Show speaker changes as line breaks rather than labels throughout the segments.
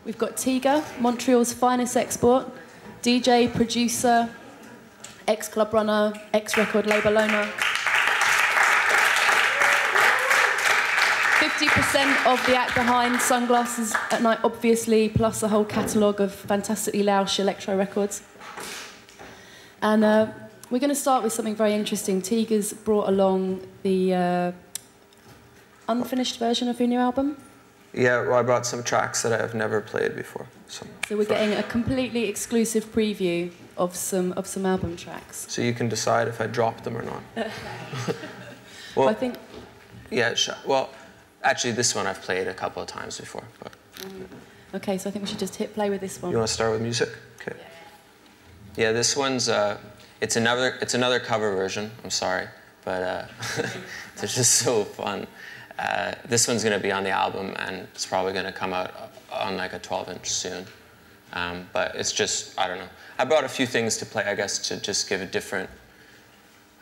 We've got Tiga, Montreal's finest export, DJ, producer, ex-club runner, ex-record label owner. 50% of the act behind Sunglasses at Night, obviously, plus a whole catalogue of fantastically loush electro records. And we're going to start with something very interesting. Tiga's brought along the unfinished version of your new album.
Yeah, well, I brought some tracks that I've never played before.
So we're getting a completely exclusive preview of some album tracks.
So you can decide if I drop them or not.
Well, I think...
Yeah, well, actually this one I've played a couple of times before. But...
Okay, so I think we should just hit play with this one.
You want to start with music? Okay. Yeah, this one's, it's another cover version, I'm sorry, but they're just so fun. This one's going to be on the album, and it's probably going to come out on like a 12-inch soon. But it's just, I don't know. I brought a few things to play, I guess, to just give a different,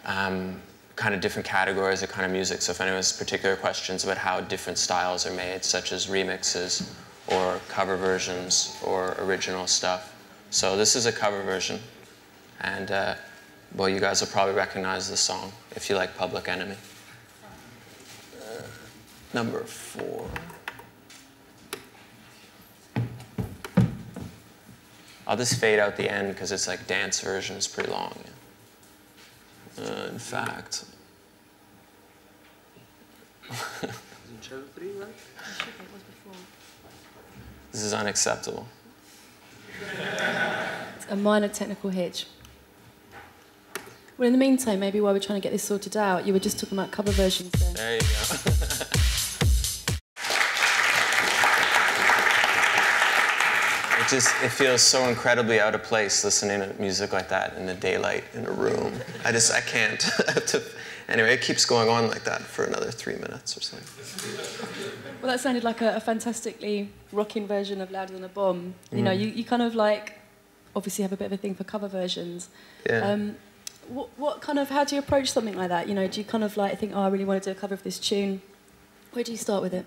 kind of different categories of kind of music. So if anyone has particular questions about how different styles are made, such as remixes or cover versions or original stuff. So this is a cover version, and well, you guys will probably recognize the song if you like Public Enemy. Number 4. I'll just fade out the end because it's like dance version. It's pretty long. In fact. This is unacceptable.
It's a minor technical hitch. Well, in the meantime, maybe while we're trying to get this sorted out, you were just talking about cover versions there.
There you go. It feels so incredibly out of place listening to music like that in the daylight in a room. I can't. Anyway, it keeps going on like that for another 3 minutes or something.
Well, that sounded like a fantastically rocking version of Louder Than a Bomb. You know, you kind of like, obviously have a bit of a thing for cover versions.
Yeah.
What kind of, how do you approach something like that? You know, do you kind of like think, oh, I really want to do a cover of this tune? Where do you start with it?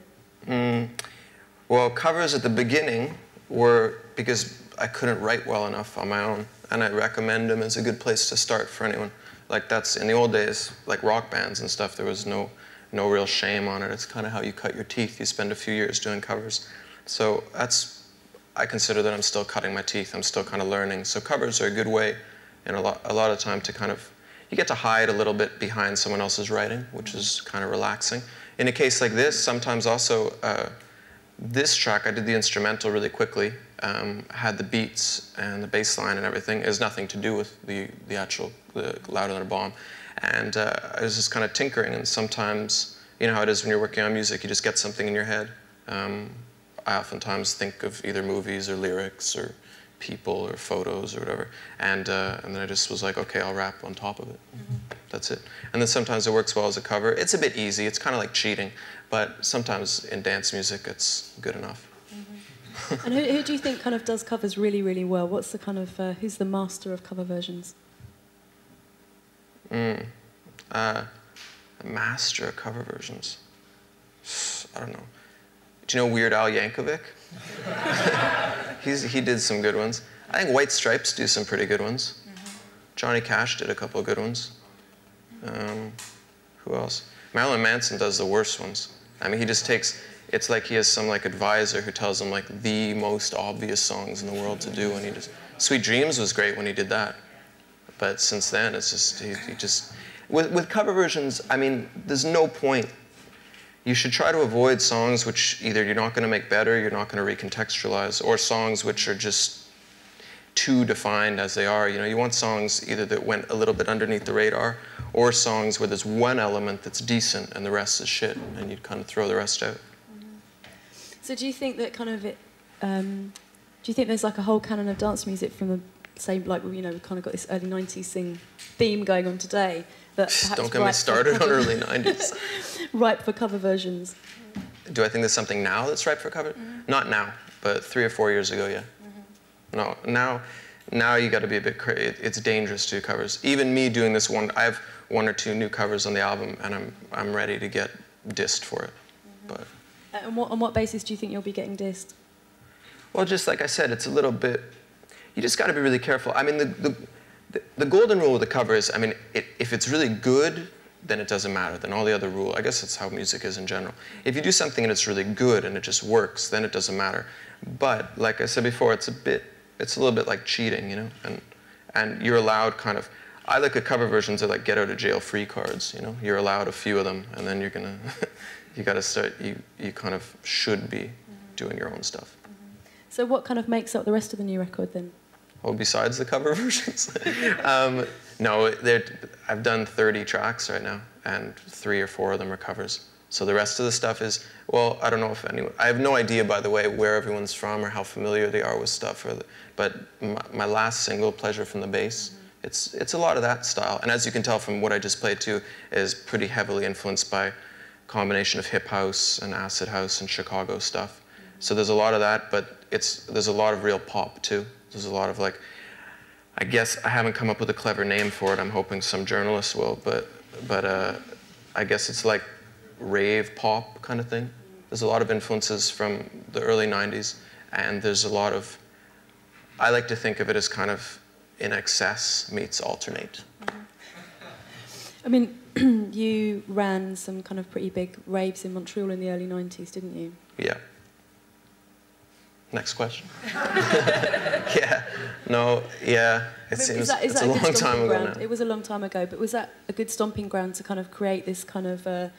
Well, covers at the beginning were because I couldn't write well enough on my own, and I recommend them as a good place to start for anyone. Like that's, in the old days, like rock bands and stuff, there was no real shame on it. It's kind of how you cut your teeth. You spend a few years doing covers. So I consider that I'm still cutting my teeth. I'm still kind of learning. So covers are a good way, and a lot of time to kind of, you get to hide a little bit behind someone else's writing, which is kind of relaxing. In a case like this, sometimes also, this track, I did the instrumental really quickly, had the beats and the bass line and everything. It has nothing to do with the Louder Than a Bomb. And I was just kind of tinkering, and sometimes, you know how it is when you're working on music, you just get something in your head. I oftentimes think of either movies or lyrics or people or photos or whatever, and then I just was like, okay, I'll rap on top of it. That's it. And then sometimes it works well as a cover. It's a bit easy. It's kind of like cheating, but sometimes in dance music, it's good enough.
And who do you think kind of does covers really, really well? What's the kind of, who's the master of cover versions?
Master of cover versions? I don't know. Do you know Weird Al Yankovic? He did some good ones. I think White Stripes do some pretty good ones. Johnny Cash did a couple of good ones. Who else? Marilyn Manson does the worst ones. I mean, he just takes, it's like he has some like advisor who tells him like the most obvious songs in the world to do, and he just, Sweet Dreams was great when he did that. But since then, it's just, he just, with cover versions, I mean, there's no point. You should try to avoid songs which either you're not going to make better, you're not going to recontextualize, or songs which are just too defined as they are. You know, you want songs either that went a little bit underneath the radar, or songs where there's one element that's decent and the rest is shit, and you kind of throw the rest out.
So do you think that kind of it, do you think there's like a whole canon of dance music from the same, like, you know, we've kind of got this early 90s theme going on today, that
don't get me started on early 90s.
Ripe for cover versions.
Do I think there's something now that's ripe for cover? Not now, but 3 or 4 years ago, yeah. No, now you got to be a bit crazy. It's dangerous to do covers. Even me doing this one, I have 1 or 2 new covers on the album, and I'm ready to get dissed for it. But
on what basis do you think you'll be getting dissed?
Well, just like I said, it's a little bit, you just got to be really careful. I mean, the golden rule with the cover is, I mean, if it's really good, then it doesn't matter. Then all the other rule, I guess that's how music is in general. If you do something and it's really good and it just works, then it doesn't matter. But like I said before, it's a little bit like cheating, you know? And you're allowed kind of, I look at cover versions of like get out of jail free cards, you know? You're allowed a few of them, and then you're gonna, you gotta start, you kind of should be doing your own stuff.
So what kind of makes up the rest of the new record then?
Well, besides the cover versions? No, I've done 30 tracks right now, and 3 or 4 of them are covers. So the rest of the stuff is, well, I don't know if anyone, I have no idea, by the way, where everyone's from or how familiar they are with stuff. But my last single, Pleasure from the Bass, it's a lot of that style. And as you can tell from what I just played too, is pretty heavily influenced by a combination of hip house and acid house and Chicago stuff. So there's a lot of that, but there's a lot of real pop too. There's a lot of like, I guess I haven't come up with a clever name for it. I'm hoping some journalists will, but I guess it's like rave pop kind of thing. There's a lot of influences from the early 90s, and there's a lot of, I like to think of it as kind of in excess meets alternate.
I mean, you ran some kind of pretty big raves in Montreal in the early 90s, didn't you?
Yeah. Next question. Yeah. No, yeah. It seems it's a long time ago now.
It was a long time ago, but was that a good stomping ground to kind of create this kind of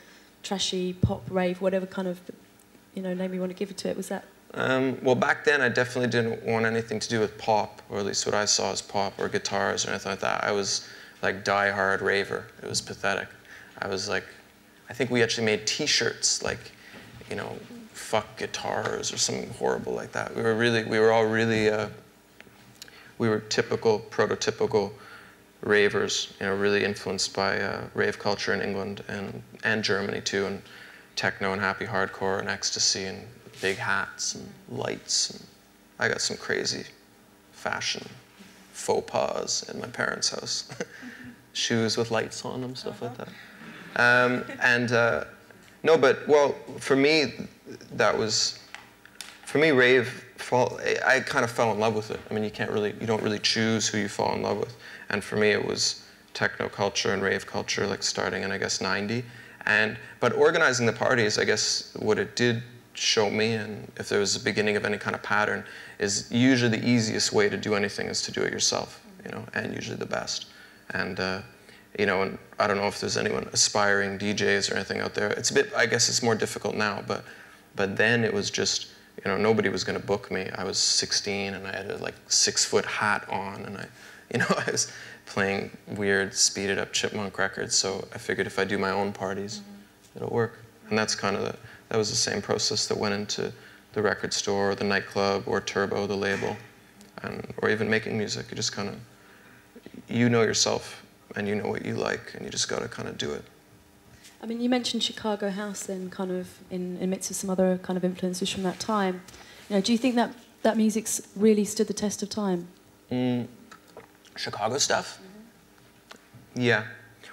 trashy pop rave, whatever kind of, you know, name you want to give it to it? Was that?
Well, back then I definitely didn't want anything to do with pop, or at least what I saw as pop or guitars or anything like that. I was like die-hard raver. It was pathetic. I was like, I think we actually made T-shirts like, you know, fuck guitars or something horrible like that. We were all really, we were typical, prototypical ravers, you know, really influenced by rave culture in England and Germany too, and techno and happy hardcore and ecstasy and big hats and lights. And I got some crazy fashion faux pas in my parents' house. Shoes with lights on them, stuff like that. No, but, well, for me, rave, I kind of fell in love with it. I mean, you don't really choose who you fall in love with. And for me, it was techno culture and rave culture, like starting in, I guess, 90. But organizing the parties, I guess, what it did show me, and if there was the beginning of any kind of pattern, is usually the easiest way to do anything is to do it yourself, you know, and usually the best. And, you know, and I don't know if there's anyone aspiring DJs or anything out there. It's a bit, I guess it's more difficult now, but then it was just, you know, nobody was going to book me. I was 16 and I had a like 6-foot hat on, and I was playing weird speeded up chipmunk records. So I figured if I do my own parties, it'll work. And that's kind of that was the same process that went into the record store, or the nightclub, or Turbo, the label, or even making music. You just kind of, you know yourself, and you know what you like, and you just got to kind of do it.
I mean, you mentioned Chicago house then, kind of in midst of some other kind of influences from that time. You know, do you think that music's really stood the test of time?
Chicago stuff? Yeah.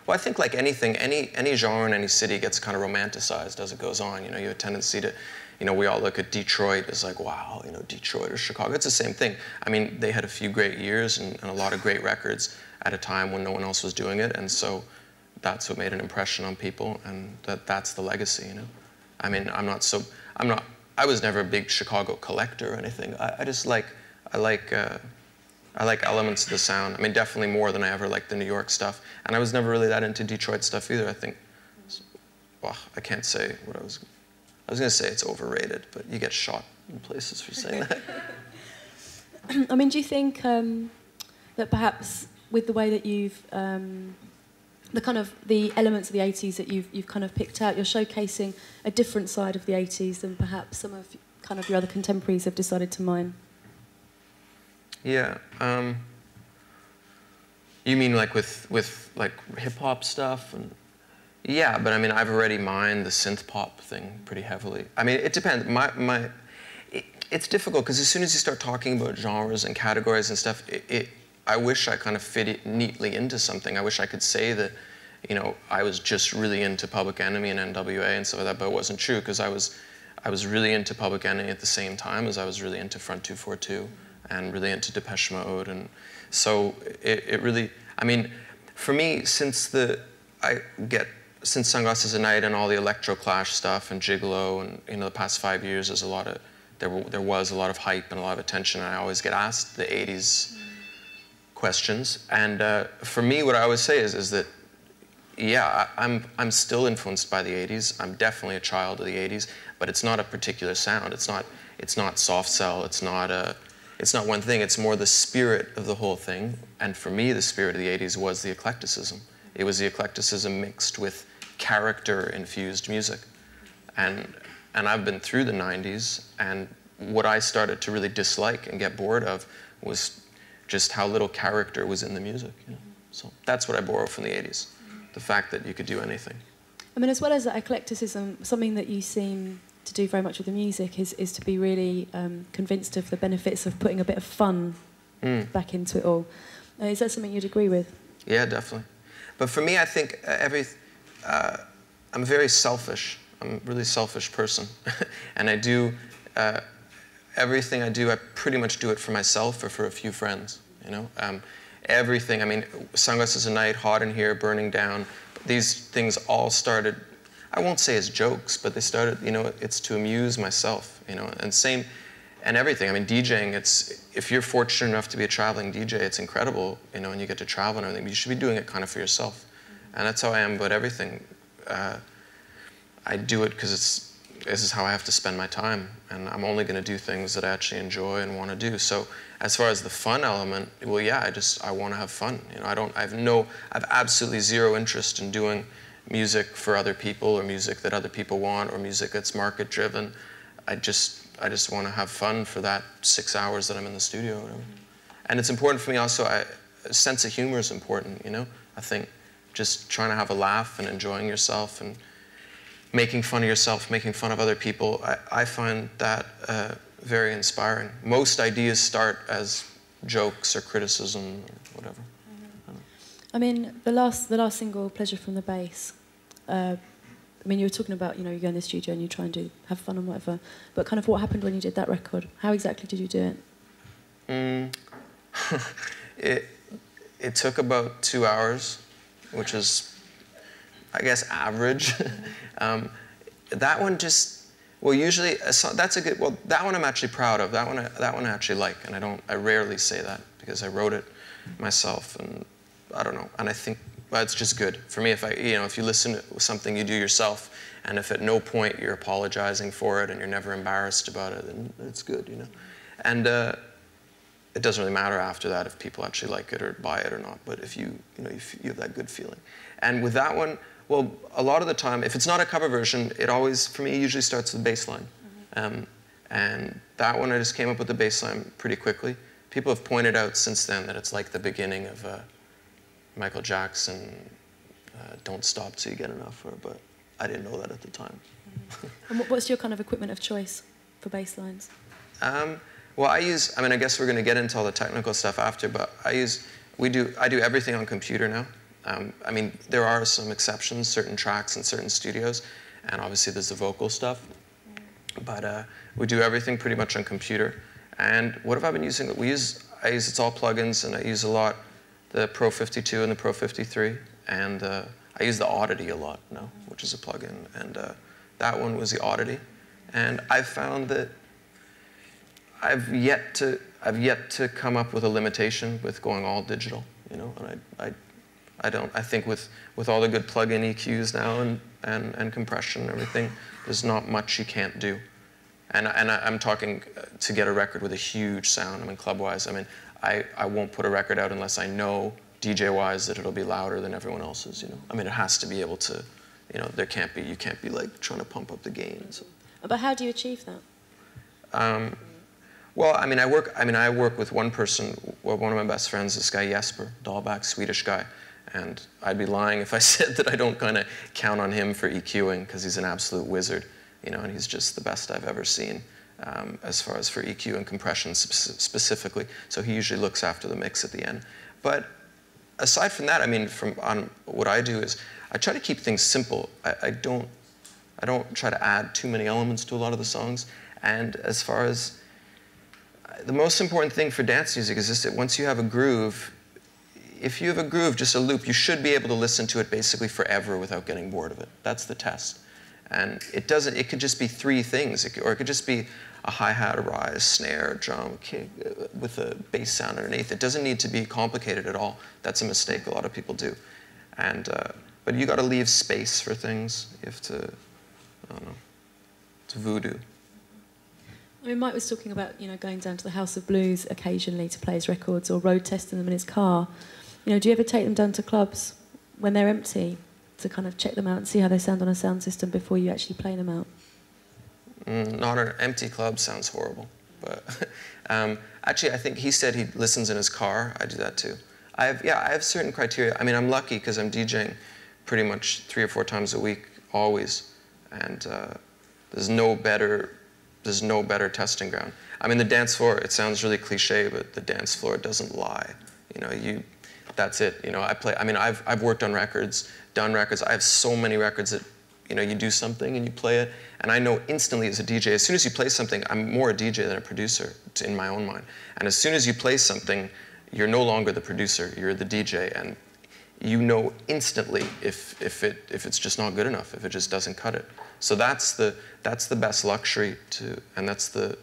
Well, I think like anything, any genre in any city gets kind of romanticized as it goes on. You know, you have a tendency to, you know, we all look at Detroit as like, wow, you know, Detroit or Chicago. It's the same thing. I mean, they had a few great years and a lot of great records at a time when no one else was doing it, and so that's what made an impression on people, and that's the legacy, you know. I mean, I was never a big Chicago collector or anything. I like elements of the sound. I mean, definitely more than I ever liked the New York stuff. And I was never really that into Detroit stuff either. I think, well, I can't say what I was going to say it's overrated, but you get shot in places for saying that.
I mean, do you think that perhaps with the way that you've, the elements of the 80s that you've kind of picked out, you're showcasing a different side of the 80s than perhaps some of kind of your other contemporaries have decided to mine?
Yeah. You mean like with like hip hop stuff? And yeah, but I mean I've already mined the synth pop thing pretty heavily. I mean it depends. It's difficult because as soon as you start talking about genres and categories and stuff, I wish I kind of fit it neatly into something. I wish I could say that, you know, I was just really into Public Enemy and NWA and stuff like that, but it wasn't true because I I was really into Public Enemy at the same time as I was really into Front 242 and really into Depeche Mode. And so it really, I mean, for me, since Sunglasses at Night and all the Electro Clash stuff and Gigolo and, you know, the past 5 years, there's a lot of, there was a lot of hype and a lot of attention, and I always get asked the 80s questions. And for me, what I always say is that, yeah, I'm still influenced by the 80s. I'm definitely a child of the 80s, but it's not a particular sound. It's not soft cell. It's not one thing. It's more the spirit of the whole thing. And for me, the spirit of the 80s was the eclecticism. It was the eclecticism mixed with character-infused music. And I've been through the 90s, and what I started to really dislike and get bored of was just how little character was in the music. You know? So that's what I borrow from the 80s, the fact that you could do anything.
I mean, as well as that eclecticism, something that you seem to do very much with the music is to be really convinced of the benefits of putting a bit of fun back into it all. Is that something you'd agree with?
Yeah, definitely. But for me, I think I'm very selfish. I'm a really selfish person. And I do, everything I do, I pretty much do it for myself or for a few friends, you know? Everything, I mean, Sunglasses at Night, Hot in Here, Burning Down, these things all started, I won't say as jokes, but they started, you know, it's to amuse myself, you know, and same, and everything. I mean, DJing, if you're fortunate enough to be a traveling DJ, it's incredible, you know, and you get to travel and everything, but you should be doing it kind of for yourself. And that's how I am about everything. I do it because this is how I have to spend my time, and I'm only going to do things that I actually enjoy and want to do. So as far as the fun element, well, yeah, I want to have fun. You know, I have absolutely zero interest in doing music for other people or music that other people want or music that's market driven. I just want to have fun for that 6 hours that I'm in the studio or whatever. And it's important for me also, a sense of humor is important, you know? I think just trying to have a laugh and enjoying yourself and making fun of yourself, making fun of other people, I find that very inspiring. Most ideas start as jokes or criticism or whatever.
I mean, the last single, Pleasure from the Bass, I mean, you were talking about, you know, you go in the studio and you try and have fun and whatever, but kind of what happened when you did that record? How exactly did you do it?
It took about 2 hours, which is, I guess, average. That one just, well, usually, that's a good, well, that one I'm actually proud of. That one I actually like, and I rarely say that because I wrote it myself, and I don't know, and I think, well, it's just good. For me, if you listen to something you do yourself, and if at no point you're apologizing for it and you're never embarrassed about it, then it's good, you know. And it doesn't really matter after that if people actually like it or buy it or not, but if you have that good feeling. And with that one, well, a lot of the time, if it's not a cover version, it always, for me, usually starts with the bass line. And that one, I just came up with the bass line pretty quickly. People have pointed out since then that it's like the beginning of Michael Jackson, Don't Stop Till You Get Enough, but I didn't know that at the time.
And what's your kind of equipment of choice for bass lines?
Well, I guess we're going to get into all the technical stuff after, but I do everything on computer now. I mean, there are some exceptions, certain tracks in certain studios, and obviously there's the vocal stuff. But we do everything pretty much on computer. And what have I been using? It's all plugins, and I use a lot the Pro 52 and the Pro 53, and I use the Oddity a lot now, which is a plugin, and that one was the Oddity. And I found that I've yet to come up with a limitation with going all digital, you know, and I think with all the good plug-in EQs now and compression and everything, there's not much you can't do. And I'm talking to get a record with a huge sound. I mean, club-wise, I mean, I won't put a record out unless I know DJ-wise that it'll be louder than everyone else's, you know. I mean, it has to be able to, you know, you can't be like trying to pump up the gains.
But how do you achieve that?
Well, I mean, I work with one person, well, one of my best friends, this guy Jesper Dahlback, Swedish guy. And I'd be lying if I said that I don't kind of count on him for EQing, because he's an absolute wizard, you know, and he's just the best I've ever seen as far as for EQ and compression specifically. So he usually looks after the mix at the end. But aside from that, I mean, on what I do is I try to keep things simple. I don't I don't try to add too many elements to a lot of the songs. And as far as the most important thing for dance music is just that once you have a groove, if you have a groove, just a loop, you should be able to listen to it basically forever without getting bored of it. That's the test. And it could just be three things, or it could just be a hi-hat, a rise, snare, drum, kick, with a bass sound underneath. It doesn't need to be complicated at all. That's a mistake a lot of people do. And, but you gotta leave space for things. You have to, I don't know, it's voodoo.
I mean, Mike was talking about, going down to the House of Blues occasionally to play his records or road testing them in his car. Do you ever take them down to clubs when they're empty to kind of check them out and see how they sound on a sound system before you actually play them out?
Not an empty club sounds horrible. But actually, I think he said he listens in his car. I do that too. I have certain criteria. I mean, I'm lucky because I'm DJing pretty much 3 or 4 times a week, always. And there's no better testing ground. I mean, the dance floor, it sounds really cliche, but the dance floor doesn't lie. That's it. I've worked on records, done records. I have so many records that, you do something and you play it, and I know instantly as a DJ, as soon as you play something, I'm more a DJ than a producer in my own mind. And as soon as you play something, you're no longer the producer, you're the DJ, and you know instantly if it's just not good enough, if it just doesn't cut it. So that's the best luxury and that's the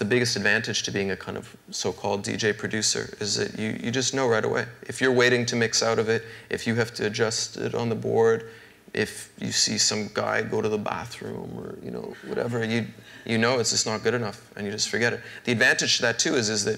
biggest advantage to being a kind of so-called DJ producer, is that you just know right away. If you're waiting to mix out of it, if you have to adjust it on the board, if you see some guy go to the bathroom or whatever, you know it's just not good enough and you just forget it. The advantage to that too is that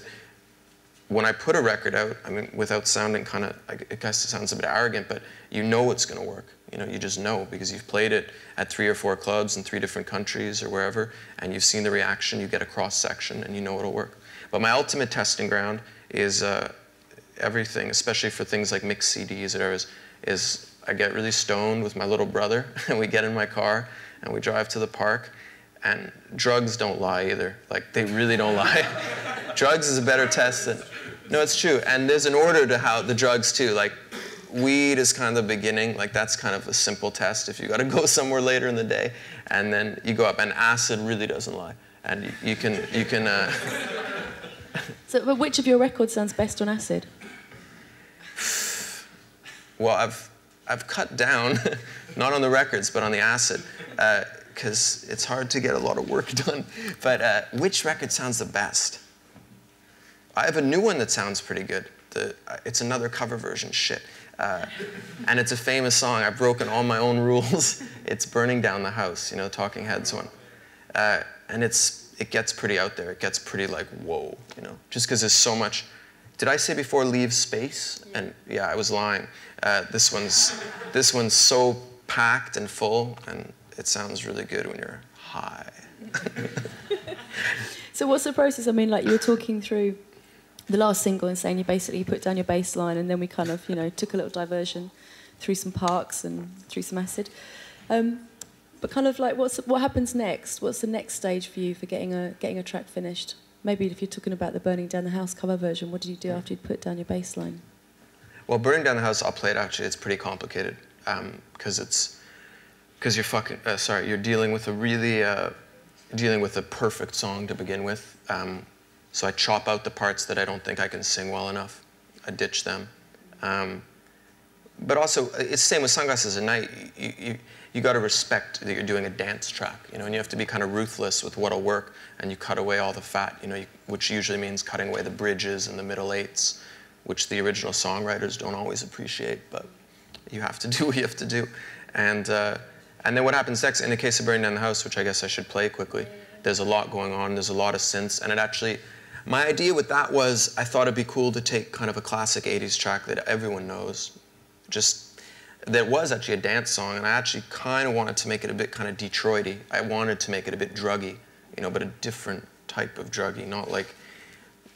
when I put a record out, I mean, without sounding kind of, I guess it sounds a bit arrogant, but you know it's going to work. You just know because you've played it at 3 or 4 clubs in 3 different countries or wherever, and you've seen the reaction, you get a cross-section, and you know it'll work. But my ultimate testing ground is everything, especially for things like mixed CDs or whatever, is I get really stoned with my little brother, and we get in my car, and we drive to the park, and drugs don't lie either. Like, they really don't lie. Drugs is a better test than... No, it's true, and there's an order to how the drugs, too. Like, weed is kind of the beginning, like that's kind of a simple test if you got to go somewhere later in the day, and then you go up, and acid really doesn't lie, and you can.
So, but which of your records sounds best on acid?
Well, I've cut down, not on the records, but on the acid, because it's hard to get a lot of work done. But which record sounds the best? I have a new one that sounds pretty good. It's another cover version, shit. And it's a famous song. I've broken all my own rules. It's Burning Down the House, Talking Heads one. And it gets pretty out there. It gets pretty like, whoa, just because there's so much. Did I say before leave space? Yeah. And yeah, I was lying. This one's so packed and full, and it sounds really good when you're high.
So what's the process? I mean, like you were talking through the last single and saying you basically put down your bass line, and then we kind of, took a little diversion through some parks and through some acid. But kind of like, what happens next? What's the next stage for you for getting a track finished? Maybe if you're talking about the Burning Down the House cover version, what did you do after you'd put down your bass line?
Well, Burning Down the House, I'll play it actually. It's pretty complicated because you're dealing with a perfect song to begin with. So I chop out the parts that I don't think I can sing well enough. I ditch them. But also, it's the same with Sunglasses at Night. You got to respect that you're doing a dance track, and you have to be kind of ruthless with what'll work, and you cut away all the fat, which usually means cutting away the bridges and the middle eights, which the original songwriters don't always appreciate, but you have to do what you have to do. And then what happens next, in the case of Burning Down the House, which I guess I should play quickly, there's a lot going on, there's a lot of synths, and it actually, my idea with that was, I thought it'd be cool to take kind of a classic 80s track that everyone knows, that was actually a dance song, and I actually kind of wanted to make it a bit kind of Detroity. I wanted to make it a bit druggy, but a different type of druggy, not like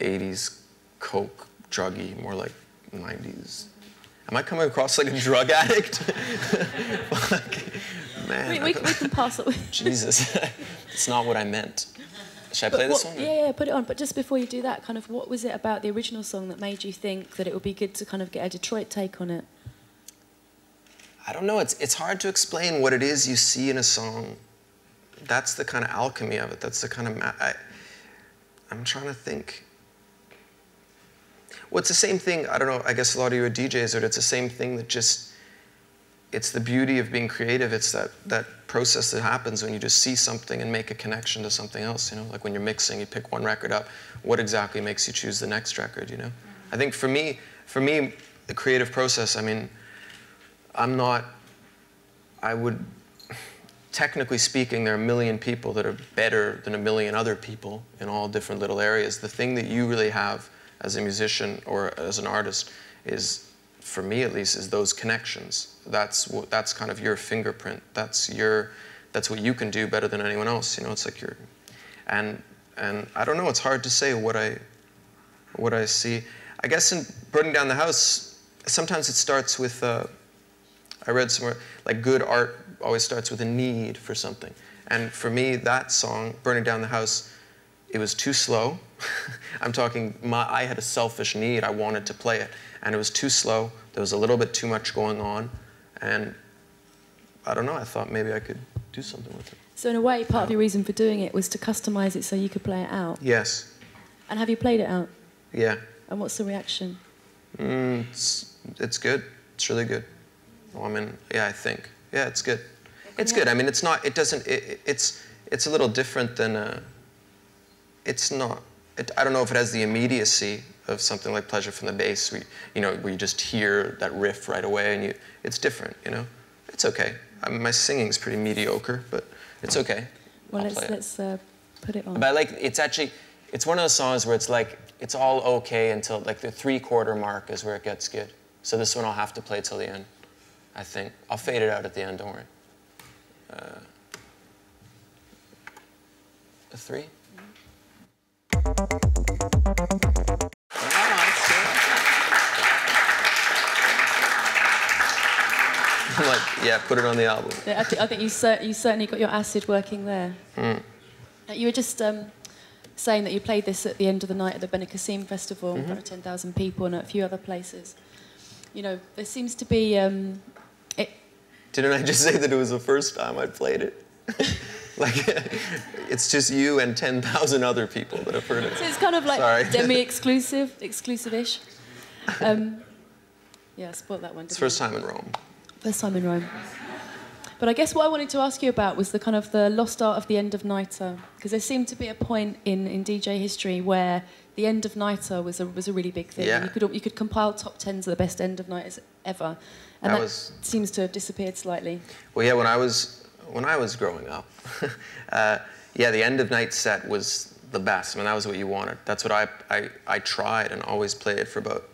80s coke druggy, more like 90s. Am I coming across like a drug addict? Fuck. Man.
We can pass it.
Jesus. It's not what I meant. Should I play this one?
Yeah, put it on. But just before you do that, kind of what was it about the original song that made you think that it would be good to kind of get a Detroit take on it?
I don't know, it's hard to explain what it is you see in a song. That's the kind of alchemy of it. That's the kind of, I'm trying to think. Well, it's the same thing, I don't know, I guess a lot of you are DJs, or it's the same thing that just, it's the beauty of being creative. It's that process that happens when you just see something and make a connection to something else, you know? Like when you're mixing, you pick one record up, what exactly makes you choose the next record, you know? I think for me, the creative process, I mean, technically speaking, there are a million people that are better than a million other people in all different little areas. The thing that you really have as a musician or as an artist is, for me at least, is those connections. That's kind of your fingerprint. That's what you can do better than anyone else. You know, it's like and I don't know. It's hard to say what I see. I guess in Burning Down the House, sometimes it starts with. I read somewhere like good art always starts with a need for something, and for me, that song, Burning Down the House, it was too slow. I'm talking, I had a selfish need. I wanted to play it, and it was too slow. There was a little bit too much going on, and I don't know, I thought maybe I could do something with it.
So in a way, part of your reason for doing it was to customize it so you could play it out?
Yes.
And have you played it out?
Yeah.
And what's the reaction?
It's good. It's really good. Well, I mean, yeah, I think. Yeah, it's good. It's good. I mean, it's not, it doesn't, it's a little different than, it's not, I don't know if it has the immediacy of something like Pleasure from the Bass, where you just hear that riff right away, and it's different, you know? It's okay. I mean, my singing's pretty mediocre, but it's okay.
Well, let's put it on.
But I like, it's one of those songs where it's like, it's all okay until like the 3/4 mark is where it gets good. So this one I'll have to play till the end, I think. I'll fade it out at the end, don't worry. A 3?
Like, yeah, put it on the album.
Yeah, I think you certainly got your acid working there. You were just saying that you played this at the end of the night at the Benicassim Festival in front of 10,000 people and a few other places. You know, there seems to be...
Didn't I just say that it was the first time I'd played it? Like, it's just you and 10,000 other people that have heard it.
So it's kind of like demi-exclusive, exclusive-ish. Yeah, I spoiled that one.
It's first time in Rome.
First time in Rome. But I guess what I wanted to ask you about was the kind of the lost art of the end of nighter, because there seemed to be a point in DJ history where the end of nighter was a really big thing.
Yeah.
You could compile top 10s of the best end of nighters ever, and that seems to have disappeared slightly.
Well, yeah, when I was growing up, yeah, the end of night set was the best. I mean, that was what you wanted. That's what I tried and always played for about,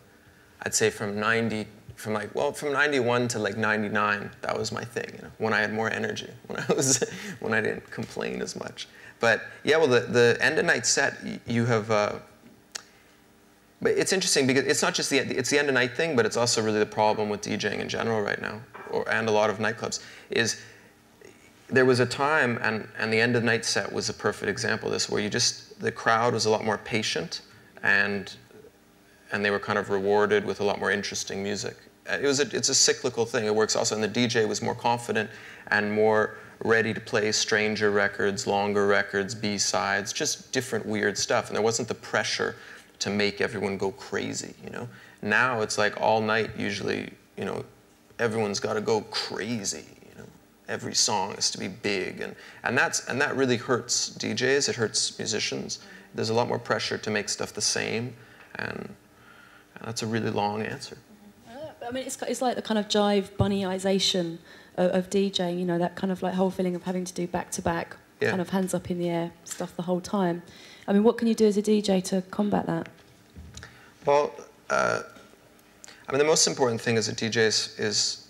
I'd say from 91 to like 99, that was my thing, you know, when I had more energy, when I didn't complain as much. But yeah, well, the end of night set, you have, but it's interesting because it's not just it's the end of night thing, but it's also really the problem with DJing in general right now, and a lot of nightclubs, is there was a time, and the end of night set was a perfect example of this, where the crowd was a lot more patient, and they were kind of rewarded with a lot more interesting music. It's a cyclical thing. It works also, and the DJ was more confident and more ready to play stranger records, longer records, B-sides, just different weird stuff. And there wasn't the pressure to make everyone go crazy, you know? Now it's like all night usually, you know, everyone's got to go crazy, you know? Every song has to be big, and that really hurts DJs, it hurts musicians. There's a lot more pressure to make stuff the same, and that's a really long answer.
I mean, it's like the kind of jive bunnyization of DJing, you know, that kind of like whole feeling of having to do back-to-back, kind of hands up in the air stuff the whole time. I mean, what can you do as a DJ to combat that?
Well, I mean, the most important thing as a DJ is,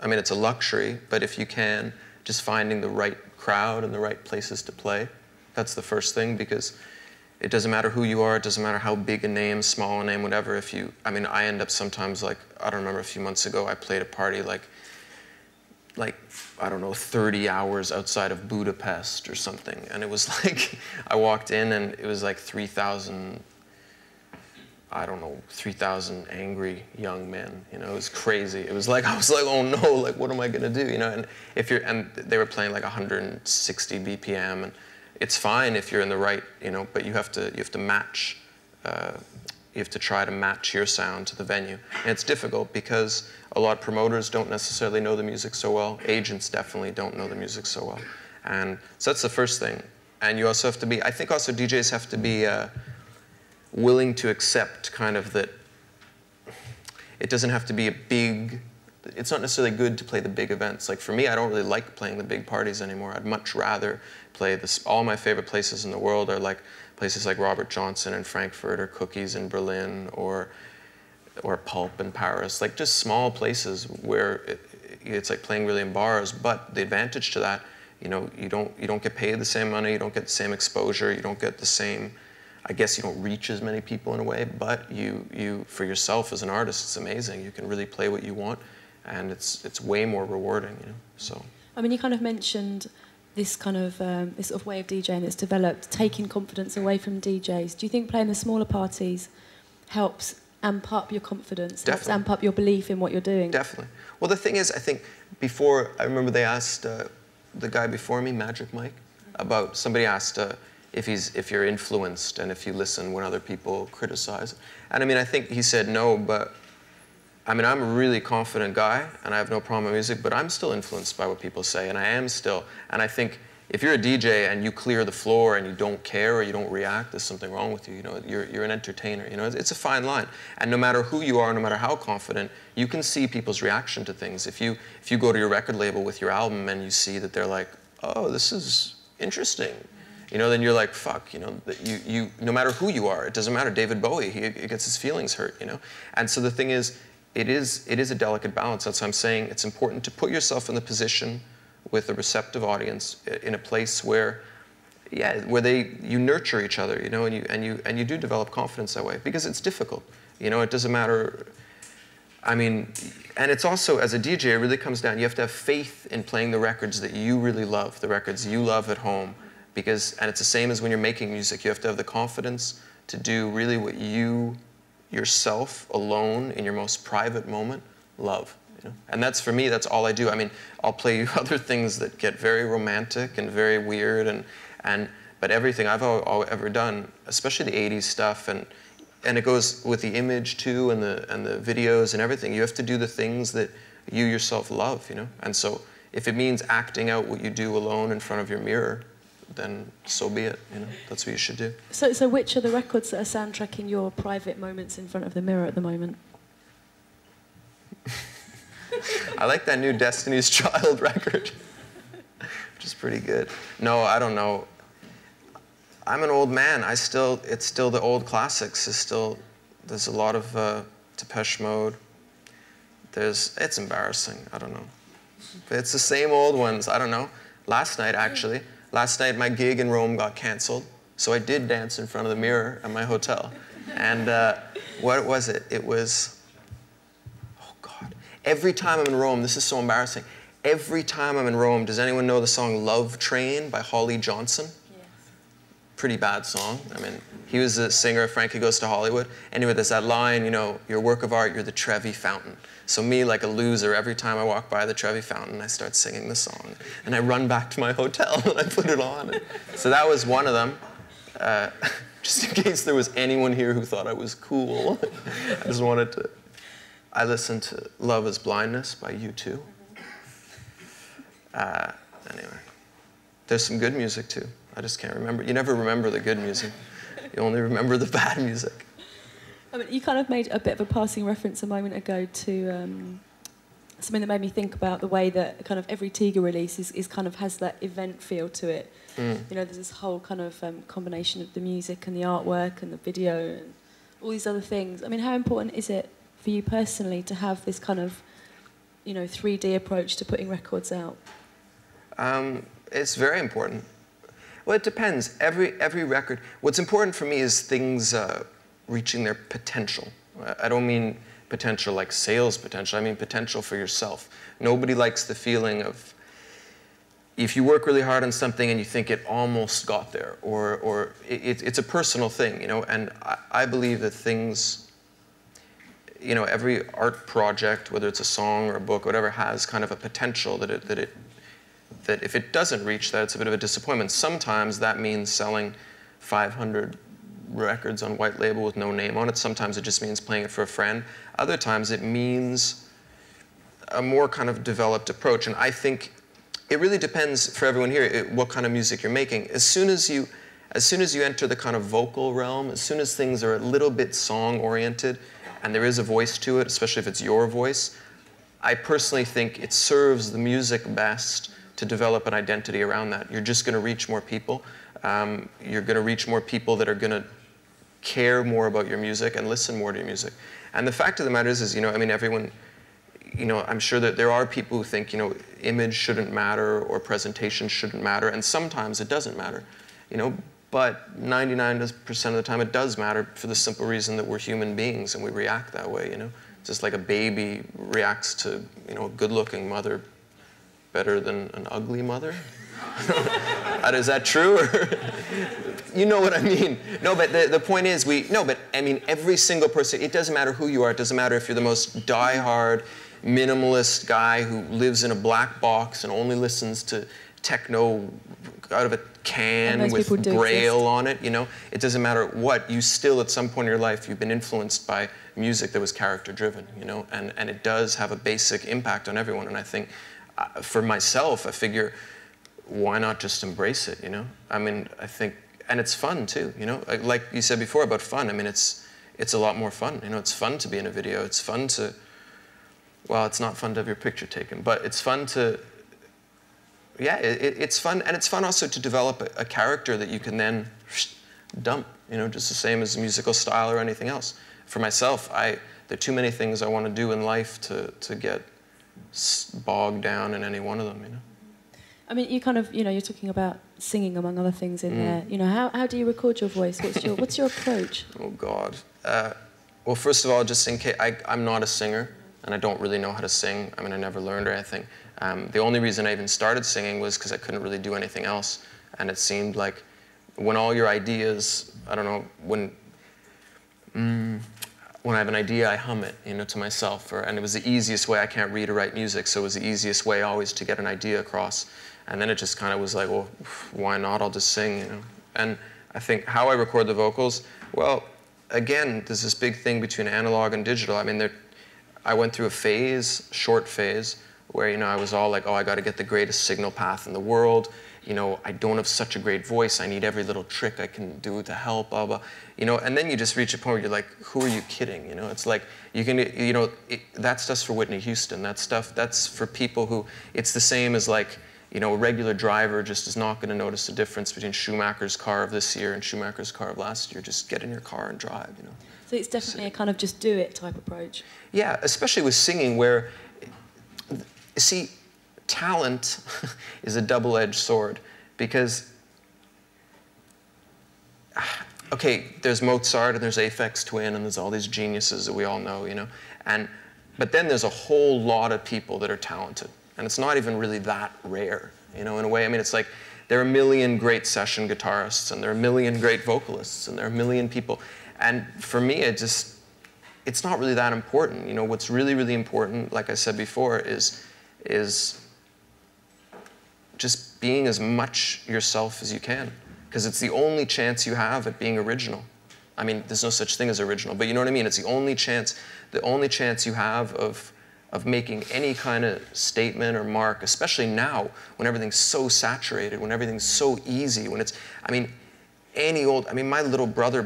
I mean, it's a luxury, but if you can, just finding the right crowd and the right places to play. That's the first thing, because it doesn't matter who you are, it doesn't matter how big a name, small a name, whatever. I mean, I end up sometimes like, I don't remember, a few months ago, I played a party like, I don't know, 30 hours outside of Budapest or something. And it was like, I walked in and it was like 3,000, I don't know, 3,000 angry young men. You know, it was crazy. It was like, I was like, oh no, like what am I gonna do? You know, and they were playing like 160 BPM, and it's fine if you're in the right, you know, but you have to match. You have to try to match your sound to the venue. And it's difficult because a lot of promoters don't necessarily know the music so well. Agents definitely don't know the music so well. And so that's the first thing. And you also have to be, I think also DJs have to be willing to accept kind of that it doesn't have to be a big, it's not necessarily good to play the big events. Like for me, I don't really like playing the big parties anymore. I'd much rather play this, all my favorite places in the world are like places like Robert Johnson in Frankfurt, or Cookies in Berlin, or Pulp in Paris, like just small places where it's like playing really in bars. But the advantage to that, you know, you don't get paid the same money, you don't get the same exposure, you don't get the same, I guess you don't reach as many people in a way, but you for yourself as an artist, it's amazing. You can really play what you want, and it's way more rewarding, you know. So
I mean, you kind of mentioned this kind of this sort of way of DJing that's developed, taking confidence away from DJs. Do you think playing the smaller parties helps amp up your confidence,
Definitely.
helps amp up your belief in what you're doing?
Definitely. Well, the thing is, I think before, I remember they asked the guy before me, Magic Mike, about, somebody asked if you're influenced and if you listen when other people criticize. And I mean, I think he said no, but I mean, I'm a really confident guy, and I have no problem with music, but I'm still influenced by what people say, and I am still. And I think if you're a DJ and you clear the floor and you don't care or you don't react, there's something wrong with you. You know, you're an entertainer. You know, it's a fine line. And no matter who you are, no matter how confident, you can see people's reaction to things. If you go to your record label with your album and you see that they're like, oh, this is interesting, you know, then you're like, fuck, you know, you no matter who you are, it doesn't matter. David Bowie, he gets his feelings hurt, you know. And so the thing is, it is a delicate balance. That's what I'm saying. It's important to put yourself in the position with a receptive audience in a place where, yeah, where you nurture each other, you know, and you do develop confidence that way, because it's difficult. You know, it doesn't matter. I mean, and it's also, as a DJ, it really comes down, you have to have faith in playing the records that you really love, the records you love at home, because, and it's the same as when you're making music, you have to have the confidence to do really what you yourself alone in your most private moment love, you know? And that's, for me, that's all I do. I mean, I'll play other things that get very romantic and very weird, but everything I've ever done, especially the 80s stuff, and it goes with the image too, and the videos and everything, you have to do the things that you yourself love, you know? And so if it means acting out what you do alone in front of your mirror, then so be it, you know, that's what you should do.
So which are the records that are soundtracking your private moments in front of the mirror at the moment?
I like that new Destiny's Child record, which is pretty good. No, I don't know. I'm an old man. It's still the old classics. There's a lot of Depeche Mode. It's embarrassing, I don't know. But it's the same old ones, I don't know. Last night, my gig in Rome got canceled, so I did dance in front of the mirror at my hotel. And what was it? It was, oh God. Every time I'm in Rome, this is so embarrassing. Every time I'm in Rome, does anyone know the song Love Train by Holly Johnson? Yes. Pretty bad song. I mean, he was a singer of Frankie Goes to Hollywood. Anyway, there's that line, you know, you're a work of art, you're the Trevi Fountain. So me, like a loser, every time I walk by the Trevi Fountain, I start singing the song. And I run back to my hotel and I put it on. So that was one of them. Just in case there was anyone here who thought I was cool. I just wanted to. I listened to Love is Blindness by U2. Anyway, there's some good music too. I just can't remember. You never remember the good music. You only remember the bad music.
I mean, you kind of made a bit of a passing reference a moment ago to something that made me think about the way that kind of every Tiga release is kind of has that event feel to it. You know, there's this whole kind of combination of the music and the artwork and the video and all these other things. I mean, how important is it for you personally to have this kind of, you know, 3D approach to putting records out?
It's very important. Well, it depends. Every record. What's important for me is things reaching their potential. I don't mean potential like sales potential. I mean potential for yourself. Nobody likes the feeling of if you work really hard on something and you think it almost got there, or it's a personal thing, you know, and I believe that things, you know, every art project, whether it's a song or a book, whatever, has kind of a potential that if it doesn't reach that, it's a bit of a disappointment. Sometimes that means selling 500 records on white label with no name on it. Sometimes it just means playing it for a friend. Other times it means a more kind of developed approach. And I think it really depends for everyone here what kind of music you're making. As soon as you enter the kind of vocal realm, as soon as things are a little bit song-oriented, and there is a voice to it, especially if it's your voice, I personally think it serves the music best to develop an identity around that. You're just going to reach more people. You're going to reach more people that are going to care more about your music and listen more to your music. And the fact of the matter is, you know, I mean, everyone, you know, I'm sure that there are people who think, you know, image shouldn't matter or presentation shouldn't matter, and sometimes it doesn't matter, you know, but 99% of the time it does matter for the simple reason that we're human beings and we react that way, you know. Just like a baby reacts to, you know, a good-looking mother better than an ugly mother. Is that true? Or you know what I mean? No, but the point is, but I mean, every single person, it doesn't matter who you are, it doesn't matter if you're the most die-hard, minimalist guy who lives in a black box and only listens to techno out of a can with Braille on it, you know? It doesn't matter what, you still at some point in your life, you've been influenced by music that was character-driven, you know? And it does have a basic impact on everyone. And I think, for myself, I figure, why not just embrace it, you know? I mean, I think, and it's fun too, you know? Like you said before about fun, I mean, it's a lot more fun, you know? It's fun to be in a video, it's fun to, well, it's not fun to have your picture taken, but it's fun to, yeah, it's fun, and it's fun also to develop a character that you can then dump, you know, just the same as musical style or anything else. For myself, there are too many things I want to do in life to get bogged down in any one of them, you know?
I mean, you kind of, you know, you're talking about singing among other things in there. You know, how do you record your voice? What's your approach?
Oh God. Well, first of all, just in case, I'm not a singer, and I don't really know how to sing. I mean, I never learned or anything. The only reason I even started singing was because I couldn't really do anything else, and it seemed like when all your ideas, I don't know, when I have an idea, I hum it, you know, to myself, and it was the easiest way. I can't read or write music, so it was the easiest way always to get an idea across. And then it just kind of was like, well, why not? I'll just sing, you know. And I think how I record the vocals, well, again, there's this big thing between analog and digital. I mean, I went through a short phase, where, you know, I was all like, oh, I got to get the greatest signal path in the world. You know, I don't have such a great voice. I need every little trick I can do to help, blah, blah. You know, and then you just reach a point where you're like, who are you kidding? You know, it's like, you can, you know, that stuff's for Whitney Houston. That stuff, that's for people who, it's the same as like, you know, a regular driver just is not going to notice the difference between Schumacher's car of this year and Schumacher's car of last year. Just get in your car and drive, you know.
So it's definitely a kind of just do it type approach.
Yeah, especially with singing where, see, talent is a double-edged sword because, okay, there's Mozart and there's Aphex Twin and there's all these geniuses that we all know, you know, but then there's a whole lot of people that are talented. And it's not even really that rare, you know, in a way. I mean, it's like there are a million great session guitarists, and there are a million great vocalists, and there are a million people. And for me, it's not really that important. You know, what's really, really important, like I said before, is just being as much yourself as you can, because it's the only chance you have at being original. I mean, there's no such thing as original, but you know what I mean? It's the only chance you have of making any kind of statement or mark, especially now when everything's so saturated, when everything's so easy, when it's, I mean, my little brother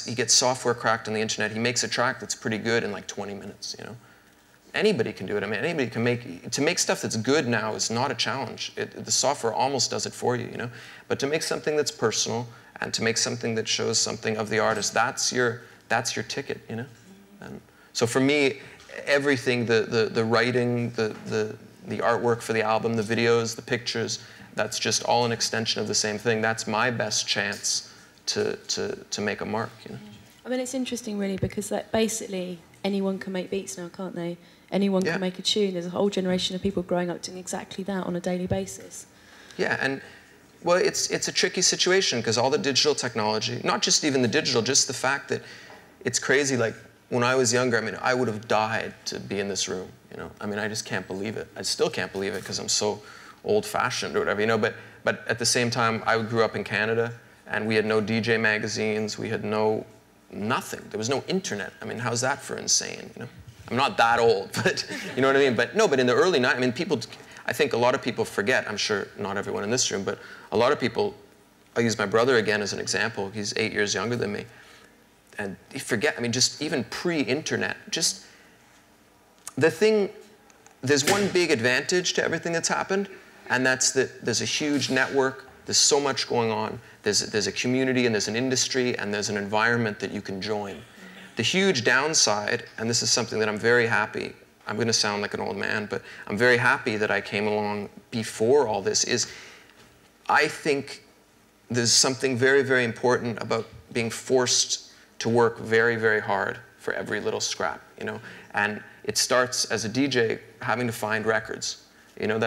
he gets software cracked on the internet, he makes a track that's pretty good in like 20 minutes, you know? Anybody can do it. I mean, anybody can to make stuff that's good now is not a challenge. The software almost does it for you, you know? But to make something that's personal and to make something that shows something of the artist, that's your ticket, you know? And so for me, everything, the writing, the artwork for the album, the videos, the pictures, that's just all an extension of the same thing. That's my best chance to make a mark, you know?
I mean, it's interesting really because like, basically anyone can make beats now, can't they? Anyone can make a tune. There's a whole generation of people growing up doing exactly that on a daily basis.
Yeah, and well, it's a tricky situation because all the digital technology, not just even the digital, just the fact that it's crazy. Like when I was younger, I mean, I would have died to be in this room. You know, I mean, I just can't believe it. I still can't believe it because I'm so old-fashioned or whatever. You know, but at the same time, I grew up in Canada, and we had no DJ magazines. We had nothing. There was no internet. I mean, how's that for insane? You know, I'm not that old, but you know what I mean. But no, but in the early 90s, I mean, people. I think a lot of people forget, I'm sure not everyone in this room, but a lot of people, I'll use my brother again as an example. He's 8 years younger than me. And you forget, I mean, just even pre-internet, just the thing, there's one big advantage to everything that's happened, and that's that there's a huge network, there's so much going on, there's a community and there's an industry and there's an environment that you can join. The huge downside, and this is something that I'm very happy, I'm going to sound like an old man, but I'm very happy that I came along before all this, is I think there's something very, very important about being forced to work very, very hard for every little scrap, you know? And it starts as a DJ having to find records. You know,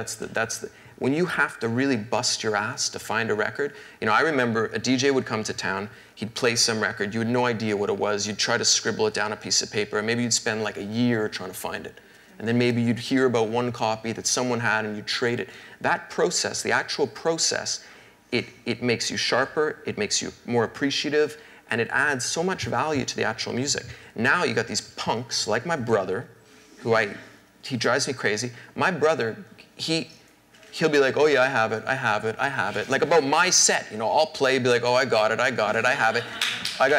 when you have to really bust your ass to find a record, you know, I remember a DJ would come to town, he'd play some record, you had no idea what it was, you'd try to scribble it down a piece of paper, and maybe you'd spend like a year trying to find it. And then maybe you'd hear about one copy that someone had and you'd trade it. That process, the actual process, it makes you sharper, it makes you more appreciative, and it adds so much value to the actual music. Now you got these punks like my brother, who he drives me crazy. My brother, he'll be like, oh yeah, I have it. Like about my set, you know, I'll play, be like, oh, I got it, I have it.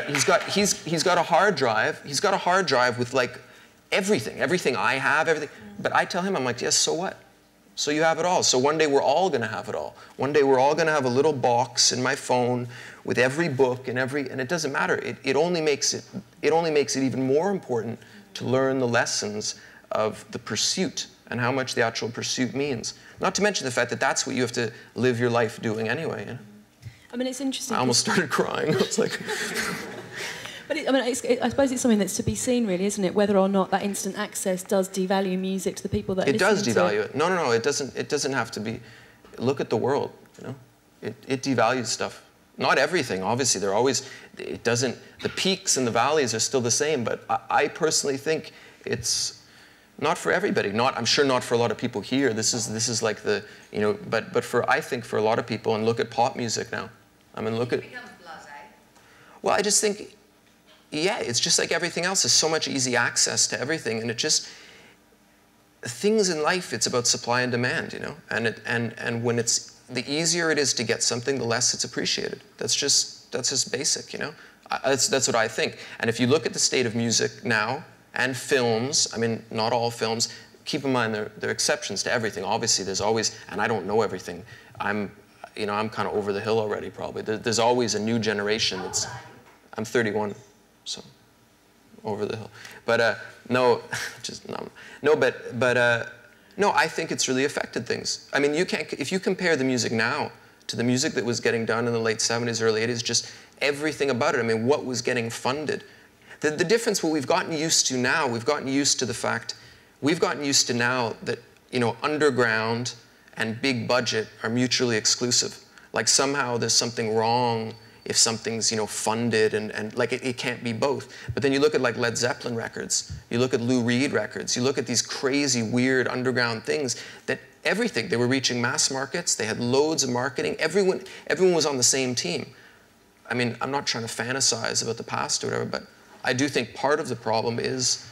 He's got a hard drive. He's got a hard drive with like everything I have, everything. But I tell him, I'm like, yes, so what? So you have it all. So one day we're all gonna have it all. One day we're all gonna have a little box in my phone with every book and it doesn't matter. It only makes it even more important to learn the lessons of the pursuit and how much the actual pursuit means. Not to mention the fact that that's what you have to live your life doing anyway. You know?
I mean, it's interesting.
I almost started crying. I was like...
But I suppose it's something that's to be seen, really, isn't it? Whether or not that instant access does devalue music to the people that
it does devalue it. No, it doesn't have to be. Look at the world, you know. It devalues stuff. Not everything, obviously. It doesn't. The peaks and the valleys are still the same. But I personally think it's not for everybody. I'm sure not for a lot of people here. This is like the, you know. But I think for a lot of people, and look at pop music now. I mean, look at.
It becomes blasé.
Well, I just think. Yeah, it's just like everything else. There's so much easy access to everything, and things in life, it's about supply and demand, you know. And when the easier it is to get something, the less it's appreciated. That's just basic, you know. That's what I think. And if you look at the state of music now and films, I mean, not all films. Keep in mind there are exceptions to everything. Obviously, there's always, and I don't know everything. I'm kind of over the hill already, probably. There's always a new generation that's. I'm 31. So, over the hill. But no, no, I think it's really affected things. I mean, if you compare the music now to the music that was getting done in the late 70s, early 80s, just everything about it. I mean, what was getting funded? The difference, what we've gotten used to now, we've gotten used to now that, you know, underground and big budget are mutually exclusive. Like somehow there's something wrong if something's, you know, funded and like it can't be both. But then you look at like Led Zeppelin records, you look at Lou Reed records, you look at these crazy, weird underground things that they were reaching mass markets, they had loads of marketing, everyone was on the same team. I mean, I'm not trying to fantasize about the past or whatever, but I do think part of the problem is,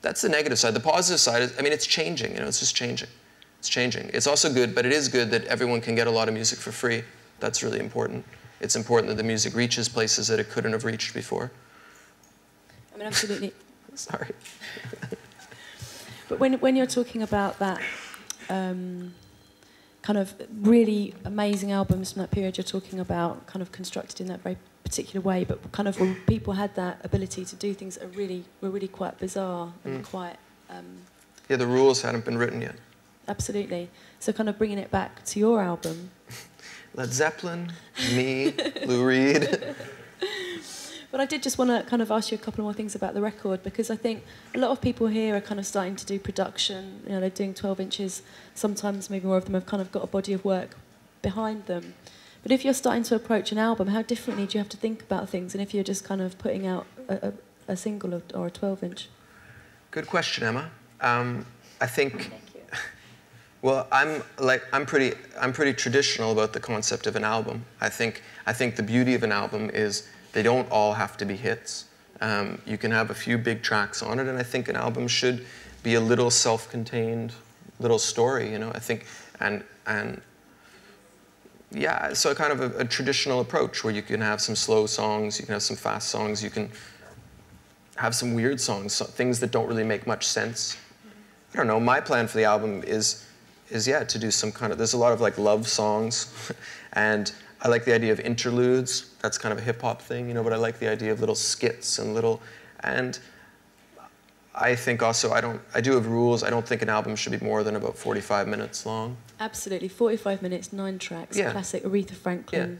that's the negative side. The positive side is, I mean, it's changing, you know, it's just changing. It's changing. It's also good, but it is good that everyone can get a lot of music for free. That's really important. It's important that the music reaches places that it couldn't have reached before.
I mean, absolutely.
Sorry.
But when you're talking about that kind of really amazing albums from that period, you're talking about kind of constructed in that very particular way, but kind of when people had that ability to do things that were really quite bizarre and quite...
Yeah, the rules hadn't been written yet.
Absolutely. So kind of bringing it back to your album...
Led Zeppelin, me, Lou Reed.
But I did just want to kind of ask you a couple more things about the record, because I think a lot of people here are kind of starting to do production. You know, they're doing 12 inches. Sometimes maybe more of them have kind of got a body of work behind them. But if you're starting to approach an album, how differently do you have to think about things? And if you're just kind of putting out a single or a 12-inch? Good
question, Emma. I think, well, I'm pretty traditional about the concept of an album. I think the beauty of an album is they don't all have to be hits. You can have a few big tracks on it, and I think an album should be a little self-contained little story, you know. I think, and yeah, so kind of a traditional approach where you can have some slow songs, you can have some fast songs, you can have some weird songs, things that don't really make much sense. I don't know, my plan for the album is yeah, to do some kind of, there's a lot of like love songs, and I like the idea of interludes. That's kind of a hip-hop thing, you know, but I like the idea of little skits and I think also, I do have rules. I don't think an album should be more than about 45 minutes long.
Absolutely, 45 minutes, 9 tracks, yeah. Classic Aretha Franklin.
Yeah.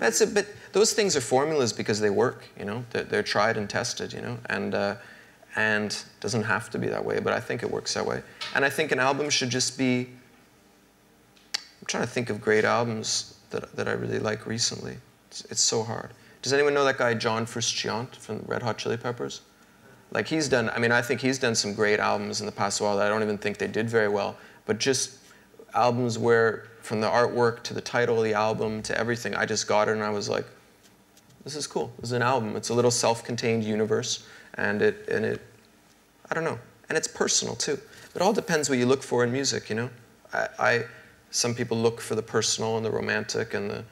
That's it, but those things are formulas because they work, you know. They're tried and tested, you know, and it doesn't have to be that way, but I think it works that way. And I think an album should just be, I'm trying to think of great albums that I really like recently. It's so hard. Does anyone know that guy John Frusciante from Red Hot Chili Peppers? Like he's done, I mean, I think he's done some great albums in the past while that I don't even think they did very well, but just albums where from the artwork to the title of the album to everything, I just got it and I was like, this is cool. This is an album. It's a little self-contained universe, and it, I don't know, and it's personal too. It all depends what you look for in music, you know. Some people look for the personal and the romantic and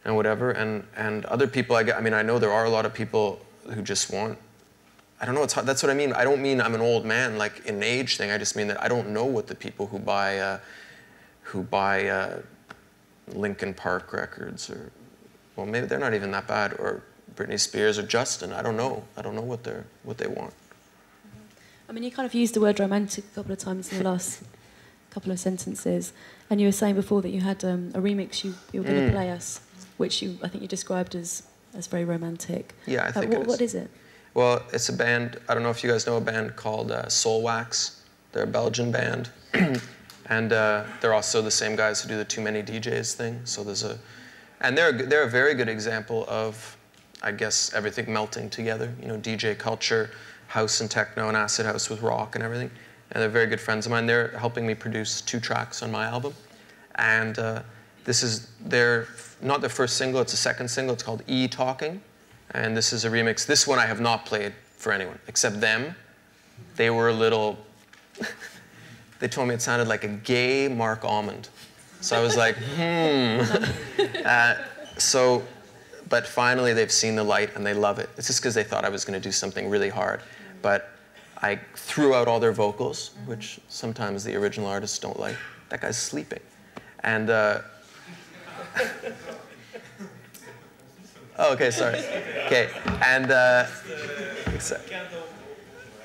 whatever, and other people, I mean, I know there are a lot of people who just want, I don't know, it's hard. That's what I mean. I don't mean I'm an old man, like an age thing. I just mean that I don't know what the people who buy Linkin Park records, or, well, maybe they're not even that bad, or Britney Spears or Justin. I don't know. I don't know what they want.
I mean, you kind of used the word romantic a couple of times in the last couple of sentences, and you were saying before that you had a remix you were going to play us, which I think you described as very romantic.
Yeah, I think it is.
What is it?
Well, it's a band, I don't know if you guys know a band called Soulwax. They're a Belgian band. And they're also the same guys who do the Too Many DJs thing. So and they're a very good example of, I guess, everything melting together. You know, DJ culture, house and techno and acid house with rock and everything. And they're very good friends of mine. They're helping me produce 2 tracks on my album. And this is not their first single, it's a second single. It's called E Talking. And this is a remix. This one I have not played for anyone, except them. They were a little, they told me it sounded like a gay Mark Almond. So I was like, but finally they've seen the light and they love it. It's just because they thought I was going to do something really hard. But I threw out all their vocals, which sometimes the original artists don't like. That guy's sleeping. And, oh, okay, sorry. Okay, and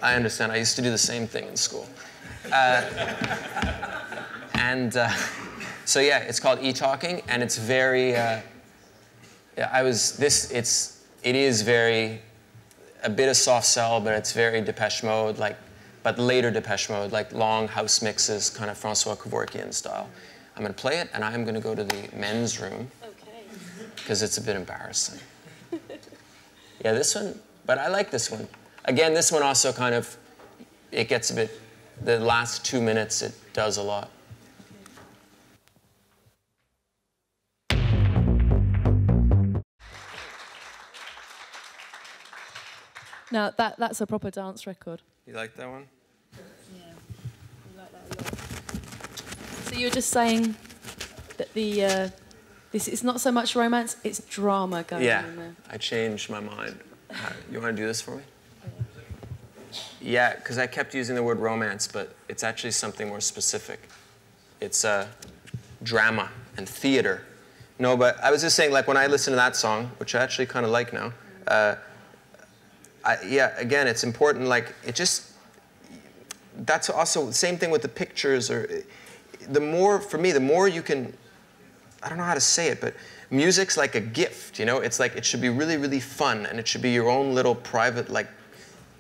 I understand. I used to do the same thing in school. So yeah, it's called E-Talking, and it's very. It is very a bit of soft cell, but it's very Depeche Mode, but later Depeche Mode, like long house mixes, kind of Francois Kevorkian style. I'm going to play it, and I'm going to go to the men's room. Because it's a bit embarrassing. Yeah, this one, but I like this one. Again, this one also kind of, it gets a bit, the last 2 minutes, it does a lot.
Now, that's a proper dance record.
You like that one?
Yeah, I like that a lot. So you were just saying that this is not so much romance, it's drama going on there.
I changed my mind. You want to do this for me? Yeah, because I kept using the word romance, but it's actually something more specific. It's drama and theater. No, but I was just saying, like, when I listen to that song, which I actually kind of like now, yeah, again, it's important, like, it just, that's also the same thing with the pictures, or the more, for me, the more you can, I don't know how to say it, but music's like a gift, you know? It's like, it should be really, really fun, and it should be your own little private, like,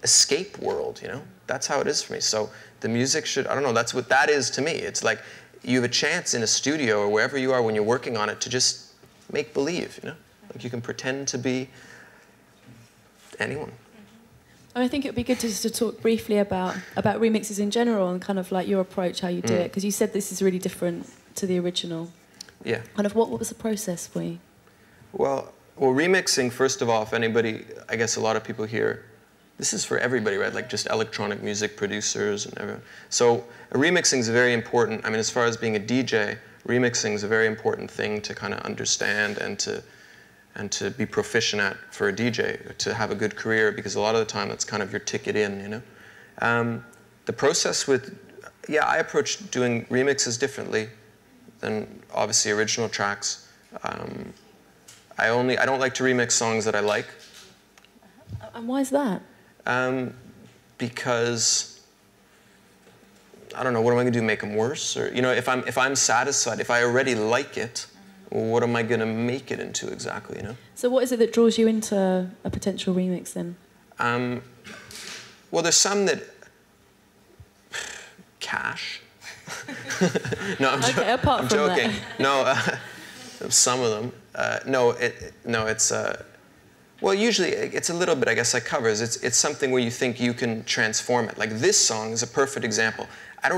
escape world, you know? That's how it is for me. So the music should, I don't know, that's what that is to me. It's like, you have a chance in a studio or wherever you are when you're working on it to just make believe, you know? Like, you can pretend to be anyone.
I think it would be good just to talk briefly about remixes in general and kind of like your approach, how you do it, because you said this is really different to the original.
Yeah.
Kind of what was the process for you?
Well, remixing, first of all, if anybody, I guess a lot of people here, this is for everybody, right? Like just electronic music producers and everyone. So remixing is very important. I mean, as far as being a DJ, remixing is a very important thing to kind of understand and to be proficient at for a DJ, to have a good career, because a lot of the time that's kind of your ticket in, you know? The process with, yeah, I approach doing remixes differently than obviously original tracks. I don't like to remix songs that I like.
And why is that?
Because I don't know, what am I gonna do, make them worse? Or, you know, if I'm satisfied, if I already like it, well, what am I gonna make it into exactly, you know?
So what is it that draws you into a potential remix then?
Well, there's some that, cash. No, I'm joking. No, some of them. Well, usually it's a little bit, I guess, like covers. It's something where you think you can transform it. Like this song is a perfect example. I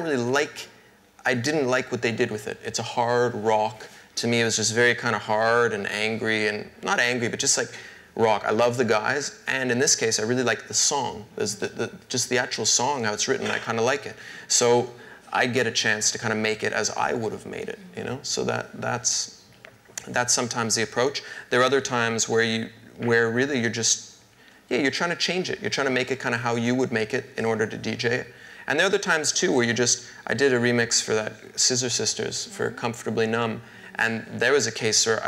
didn't like what they did with it. It's a hard rock. To me, it was just very kind of hard and angry, and not angry, but just like rock. I love the guys, and in this case, I really like the song. Just the actual song, how it's written, I kind of like it. So I get a chance to kind of make it as I would have made it, you know? So that's sometimes the approach. There are other times where really you're just, yeah, you're trying to change it. You're trying to make it kind of how you would make it in order to DJ it. And there are other times too where I did a remix for that Scissor Sisters for Comfortably Numb, and there was a case where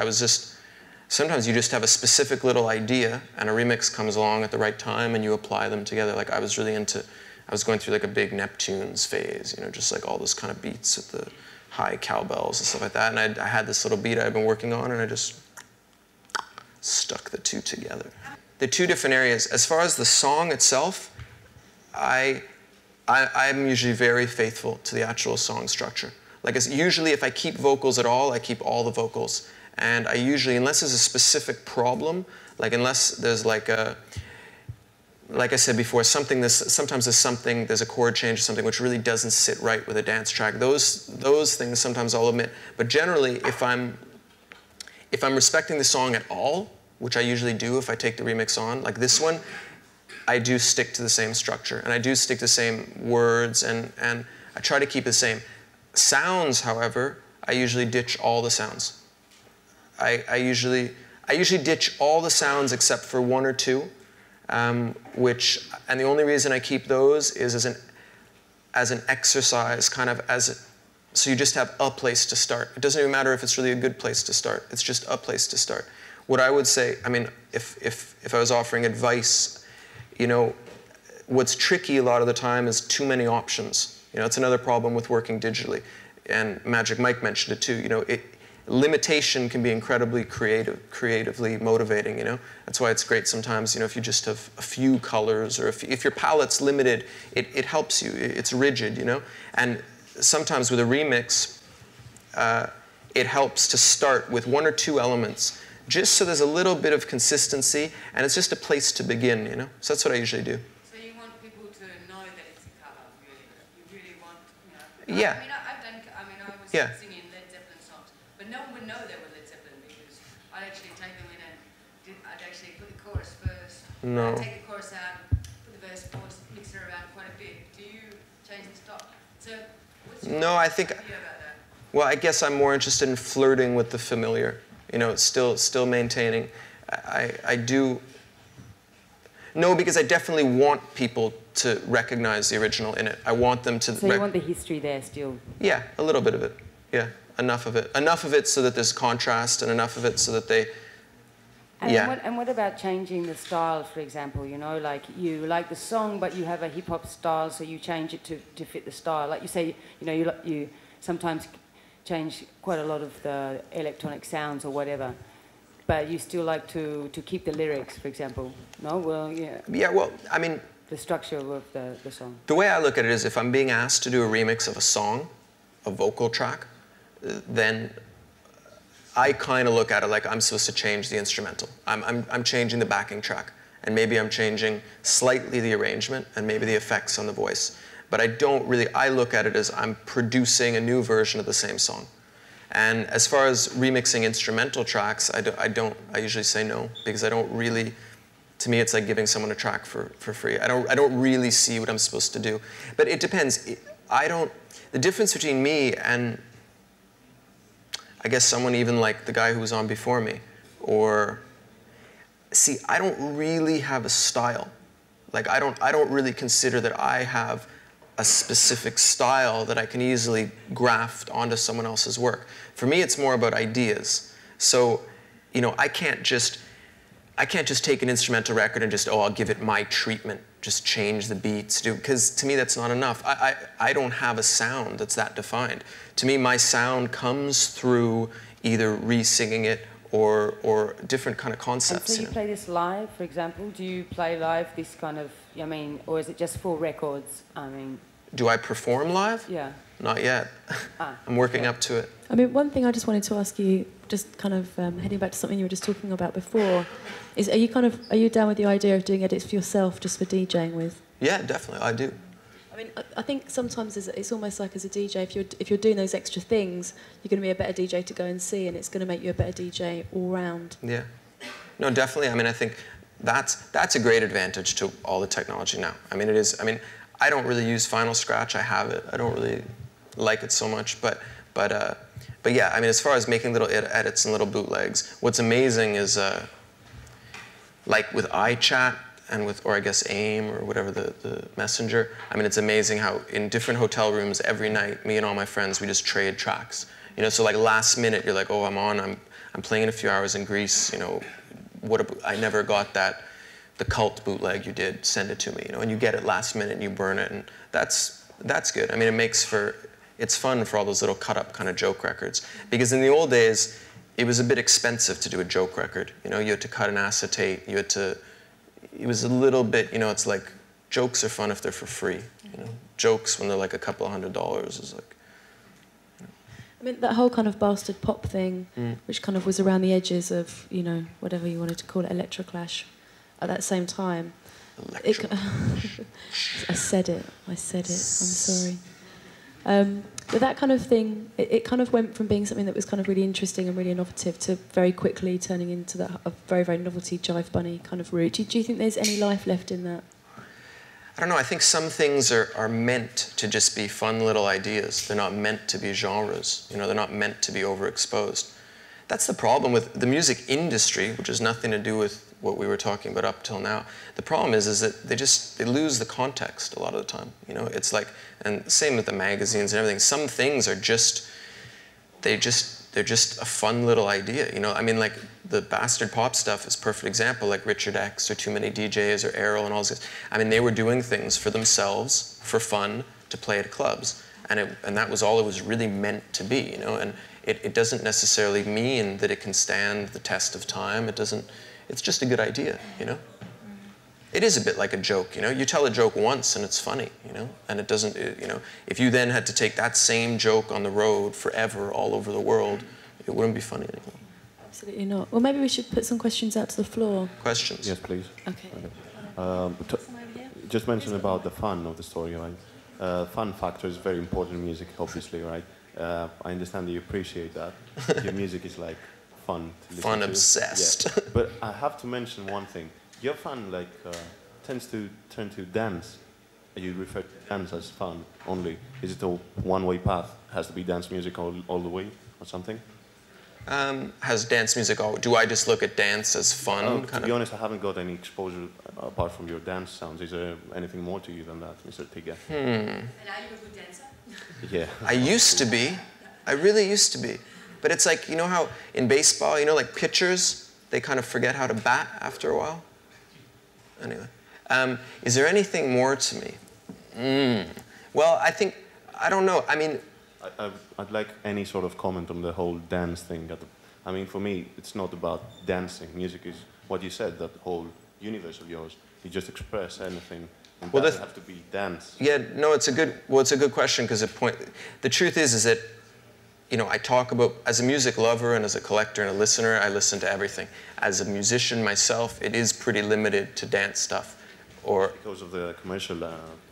sometimes you just have a specific little idea and a remix comes along at the right time and you apply them together. Like I was going through like a big Neptunes phase, you know, just like all those kind of beats at the high cowbells and stuff like that. And I had this little beat I'd been working on, and I just stuck the two together. The two different areas. As far as the song itself, I'm usually very faithful to the actual song structure. Like usually if I keep vocals at all, I keep all the vocals. And I usually, unless there's a specific problem, like unless there's like I said before, sometimes there's a chord change or something which really doesn't sit right with a dance track. Those things sometimes I'll admit. But generally, if I'm respecting the song at all, which I usually do if I take the remix on, like this one, I do stick to the same structure, and I do stick to the same words, and I try to keep it the same. Sounds, however, I usually ditch all the sounds. I usually ditch all the sounds except for one or two. And the only reason I keep those is as an exercise, kind of so you just have a place to start. It doesn't even matter if it's really a good place to start. It's just a place to start. What I would say, I mean, if I was offering advice, you know, what's tricky a lot of the time is too many options. You know, it's another problem with working digitally. And Magic Mike mentioned it too. You know, limitation can be incredibly creatively motivating, you know? That's why it's great sometimes, you know, if you just have a few colors, or if your palette's limited, it helps you. It's rigid, you know? And sometimes with a remix, it helps to start with one or two elements, just so there's a little bit of consistency, and it's just a place to begin, you know? So that's what I usually do.
So you want people to know that it's a cover, really? You really want, you know?
Yeah.
I was
Yeah.
singing Led Zeppelin songs, but no one would know they were Led Zeppelin because I'd actually take them in and I'd actually put the chorus first.
No.
I'd take the chorus out, put the verse forward, mix it around quite a bit. Do you change the style? So what's your idea about that?
Well, I guess I'm more interested in flirting with the familiar. You know, still maintaining. I do. No, because I definitely want people to recognize the original in it. I want them to.
So you want the history there still?
Yeah, a little bit of it. Yeah, enough of it. Enough of it so that there's contrast, and enough of it so that they.
And what about changing the style, for example? You know, like you like the song, but you have a hip hop style, so you change it to fit the style. Like you say, you know, you sometimes change quite a lot of the electronic sounds or whatever, but you still like to keep the lyrics, for example. No? Well, yeah.
Yeah, well, I mean...
The structure of the song.
The way I look at it is if I'm being asked to do a remix of a song, a vocal track, then I kind of look at it like I'm supposed to change the instrumental. I'm changing the backing track, and maybe I'm changing slightly the arrangement and maybe the effects on the voice. But I don't really, I look at it as I'm producing a new version of the same song. And as far as remixing instrumental tracks, I usually say no, because I don't really, to me it's like giving someone a track for free. I don't really see what I'm supposed to do. But it depends. The difference between me and I guess someone even like the guy who was on before me, or, see, I don't really have a style. Like I don't really consider that I have a specific style that I can easily graft onto someone else's work. For me, it's more about ideas. So, you know, I can't just take an instrumental record and just, oh, I'll give it my treatment, just change the beats, because to me that's not enough. I don't have a sound that's that defined. To me, my sound comes through either re-singing it or different kind of concepts.
And so you play this live, for example? Do you play live this kind of, I mean, or is it just for records? I mean...
Do I perform live?
Yeah.
Not yet. I'm working up to it.
I mean, one thing I just wanted to ask you, just kind of heading back to something you were just talking about before, is are you down with the idea of doing edits for yourself, just for DJing with?
Yeah, definitely, I do.
I mean, I think sometimes it's almost like as a DJ, if you're doing those extra things, you're going to be a better DJ to go and see, and it's going to make you a better DJ all round.
Yeah. No, definitely. I mean, I think that's a great advantage to all the technology now. I mean, it is. I mean, I don't really use Final Scratch. I have it. I don't really like it so much, but yeah. I mean, as far as making little edits and little bootlegs, what's amazing is like with iChat and with, or I guess AIM or whatever the messenger. I mean, it's amazing how in different hotel rooms every night, me and all my friends, we just trade tracks. You know, so like last minute, you're like, oh, I'm playing in a few hours in Greece. You know, I never got that. The cult bootleg you did, send it to me, you know, and you get it last minute and you burn it, and that's good. I mean, it's fun for all those little cut-up kind of joke records. Because in the old days, it was a bit expensive to do a joke record. You know, you had to cut an acetate, it was a little bit, you know, it's like, jokes are fun if they're for free, you know. Jokes when they're like a couple $100 is like, you know.
I mean, that whole kind of bastard pop thing, which kind of was around the edges of, you know, whatever you wanted to call it, electroclash. At that same time, I said it. I'm sorry. But that kind of thing, it kind of went from being something that was kind of really interesting and really innovative to very quickly turning into a very, very novelty jive bunny kind of route. Do you think there's any life left in that?
I don't know. I think some things are meant to just be fun little ideas. They're not meant to be genres. You know, they're not meant to be overexposed. That's the problem with the music industry, which has nothing to do with what we were talking about up till now. The problem is that they lose the context a lot of the time. You know, it's like, and same with the magazines and everything. Some things are they're just a fun little idea. You know, I mean, like the bastard pop stuff is a perfect example. Like Richard X or Too Many DJs or Errol and all this. I mean, they were doing things for themselves, for fun, to play at clubs, and that was all it was really meant to be. You know, and it doesn't necessarily mean that it can stand the test of time. It doesn't. It's just a good idea, you know? It is a bit like a joke, you know? You tell a joke once and it's funny, you know? And it doesn't, you know, if you then had to take that same joke on the road forever all over the world, it wouldn't be funny anymore.
Absolutely not. Well, maybe we should put some questions out to the floor.
Questions?
Yes, please.
Okay.
Just mention about the fun of the story, right? Fun factor is very important in music, obviously, right? I understand that you appreciate that. Your music is like fun to listen
fun
to.
obsessed.
Yeah. But I have to mention one thing. Your fun like tends to turn to dance. You refer to dance as fun only. Is it a one-way path? Has to be dance music all the way or something?
Has dance music do I just look at dance as fun?
To be honest, I haven't got any exposure apart from your dance sounds. Is there anything more to you than that, Mr. Tiga?
And are you a good dancer?
Yeah.
I used to be. I really used to be. But it's like, you know how in baseball, you know, like pitchers, they kind of forget how to bat after a while? Anyway. Is there anything more to me? Well, I don't know. I mean,
I'd like any sort of comment on the whole dance thing. I mean, for me, it's not about dancing. Music is what you said, that whole universe of yours. You just express anything. And well, doesn't have to be dance.
Yeah, no, it's a good question because the truth is that, you know, I talk about, as a music lover and as a collector and a listener, I listen to everything. As a musician myself, it is pretty limited to dance stuff. Or
because of the commercial.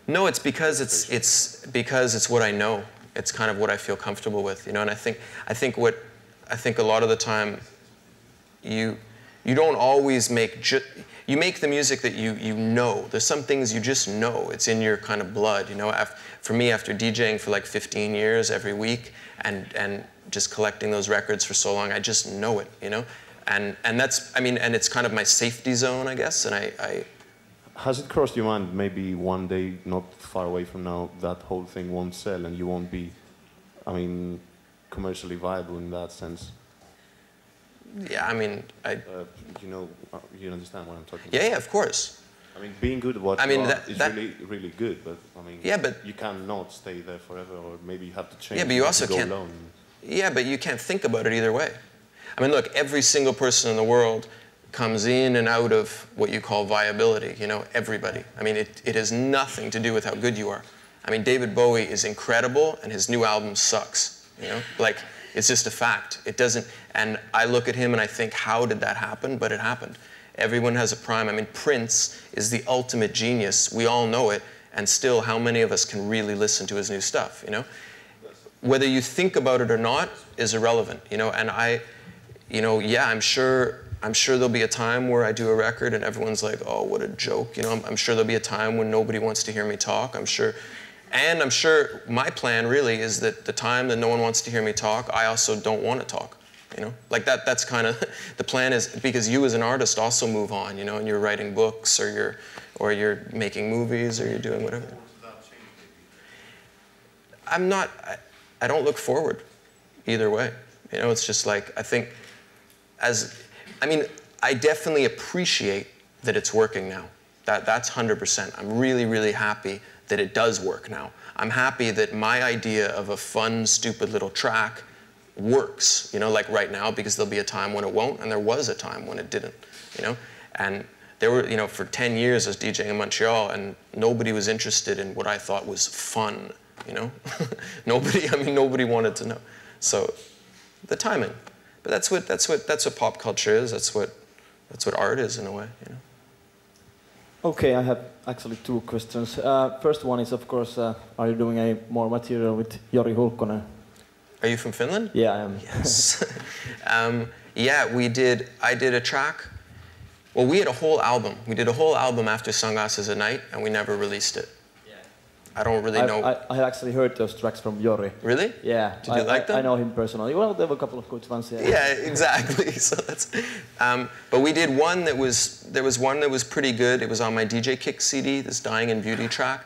No, it's because it's what I know. It's kind of what I feel comfortable with, you know. And I think a lot of the time, you don't always you make the music that you know. There's some things you just know. It's in your kind of blood, you know. For me, after DJing for like 15 years every week and just collecting those records for so long, I just know it, you know. And that's, I mean, and it's kind of my safety zone, I guess. And
Has it crossed your mind maybe one day, not far away from now, that whole thing won't sell and you won't be, I mean, commercially viable in that sense?
Yeah, I mean,
you know, you understand what I'm talking
about?
Yeah,
of course.
I mean, being good at what you are is really, really good, but I mean, yeah, but you cannot stay there forever, or maybe you have to change.
Yeah, but you also
can't.
Alone. Yeah, but you can't think about it either way. I mean, look, every single person in the world comes in and out of what you call viability, you know, everybody. I mean, it has nothing to do with how good you are. I mean, David Bowie is incredible and his new album sucks, you know? Like, it's just a fact. It doesn't, and I look at him and I think, how did that happen? But it happened. Everyone has a prime. I mean, Prince is the ultimate genius. We all know it, and still, how many of us can really listen to his new stuff, you know? Whether you think about it or not is irrelevant, you know? And yeah, I'm sure there'll be a time where I do a record and everyone's like, oh, what a joke. You know, I'm sure there'll be a time when nobody wants to hear me talk. I'm sure my plan really is that the time that no one wants to hear me talk, I also don't want to talk. You know, like that's kind of the plan, is because you as an artist also move on, you know, and you're writing books or you're making movies or you're doing whatever. I don't look forward either way. You know, it's just like, I think I definitely appreciate that it's working now. That's 100%. I'm really, really happy that it does work now. I'm happy that my idea of a fun, stupid little track works, you know, like right now, because there'll be a time when it won't, and there was a time when it didn't, you know. And there were, you know, for 10 years I was DJing in Montreal, and nobody was interested in what I thought was fun, you know. Nobody wanted to know. So, the timing. But that's what pop culture is. That's what art is in a way, you know.
Okay, I have actually two questions. First one is, of course, are you doing more material with Jori Hulkonnen?
Are you from Finland?
Yeah, I am.
Yes. Yeah, I did a track. Well, we had a whole album. We did a whole album after Sunglasses at Night, and we never released it. I don't really know.
I actually heard those tracks from Jori.
Really?
Yeah.
Did you like them?
I know him personally. Well, there were a couple of good ones. Yeah.
Yeah, exactly. So that's. But we did one that was. There was one that was pretty good. It was on my DJ Kick CD, this Dying in Beauty track,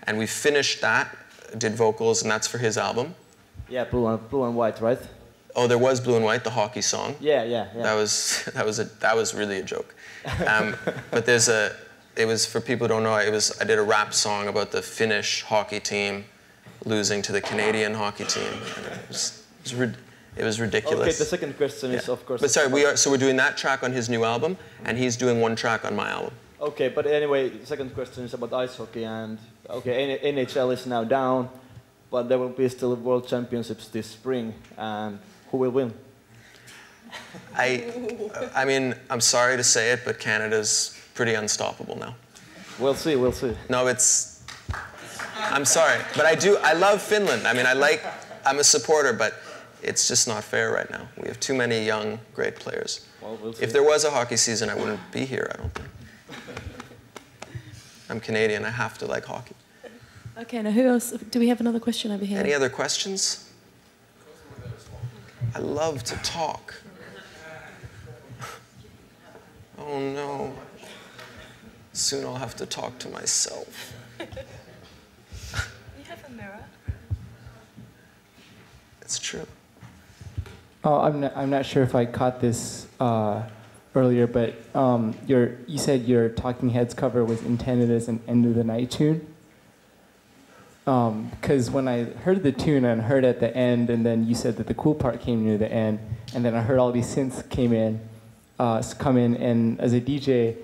and we finished that. Did vocals, and that's for his album.
Yeah, blue and white, right?
Oh, there was Blue and White, the hockey song.
Yeah.
That was really a joke. But it was, for people who don't know, I did a rap song about the Finnish hockey team losing to the Canadian hockey team. It was ridiculous.
Okay, the second question is, of course.
But sorry, we're doing that track on his new album, and he's doing one track on my album.
Okay, but anyway, the second question is about ice hockey, and okay, NHL is now down, but there will be still World Championships this spring, and who will win?
I mean, I'm sorry to say it, but Canada's pretty unstoppable now.
We'll see.
No, I'm sorry, but I love Finland. I mean, I'm a supporter, but it's just not fair right now. We have too many young, great players.
Well, we'll see.
If there was a hockey season, I wouldn't be here, I don't think. I'm Canadian, I have to like hockey.
Okay, now who else? Do we have another question over here?
Any other questions? I love to talk. Oh no. Soon I'll have to talk to myself.
You have a mirror.
It's true.
Oh, I'm not sure if I caught this earlier, but you said your Talking Heads cover was intended as an end of the night tune. Because when I heard the tune and heard at the end, and then you said that the cool part came near the end, and then I heard all these synths come in, and as a DJ,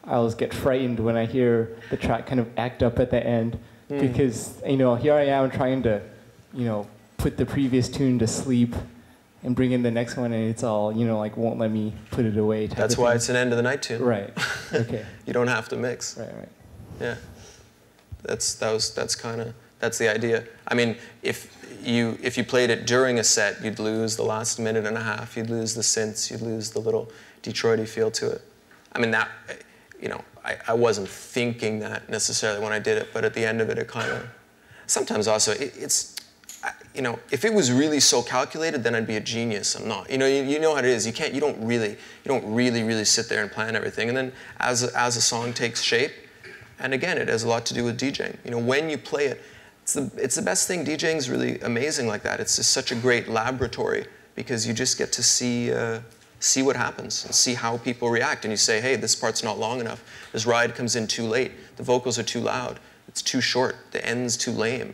I always get frightened when I hear the track kind of act up at the end, because here I am trying to, put the previous tune to sleep, and bring in the next one, and it's all like won't let me put it away.
That's why it's an end of the night tune.
Right. Okay.
You don't have to mix.
Right.
Yeah. That's the idea. I mean, if you played it during a set, you'd lose the last minute and a half. You'd lose the synths. You'd lose the little Detroity feel to it. I mean, that, I wasn't thinking that necessarily when I did it, but at the end of it, it kind of. Sometimes also, if it was really so calculated, then I'd be a genius. I'm not. You know how it is. You don't really sit there and plan everything. And then as a song takes shape, and again, it has a lot to do with DJing. When you play it, it's the best thing. DJing is really amazing like that. It's just such a great laboratory because you just get to see what happens and see how people react. And you say, hey, this part's not long enough. This ride comes in too late. The vocals are too loud. It's too short. The end's too lame.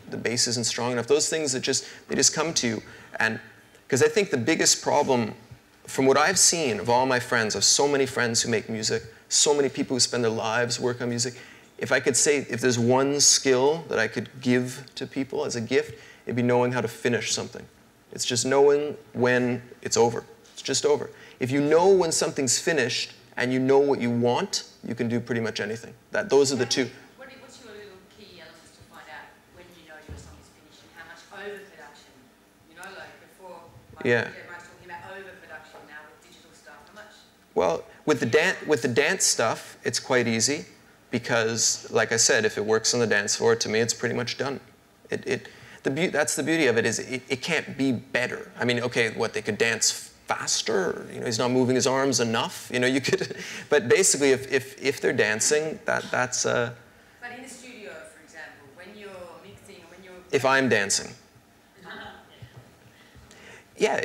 The bass isn't strong enough. Those things that they just come to you. And because I think the biggest problem, from what I've seen of all my friends, I have so many friends who make music, so many people who spend their lives working on music. If I could say, if there's one skill that I could give to people as a gift, it'd be knowing how to finish something. It's just knowing when it's over. It's just over. If you know when something's finished and you know what you want, you can do pretty much anything. Those are the two.
What's your little key elements to find out when you know your song is finished and how much overproduction? Like before,
Yeah.
everyone's talking about overproduction now with digital stuff. How much?
Well, with the dance stuff, it's quite easy because, like I said, if it works on the dance floor, to me, it's pretty much done. That's the beauty of it is it can't be better. I mean, okay, they could dance faster. He's not moving his arms enough. You could, but basically, if they're dancing, that's.
But in the studio, for example, when you're mixing, when you're.
If I'm dancing. Yeah,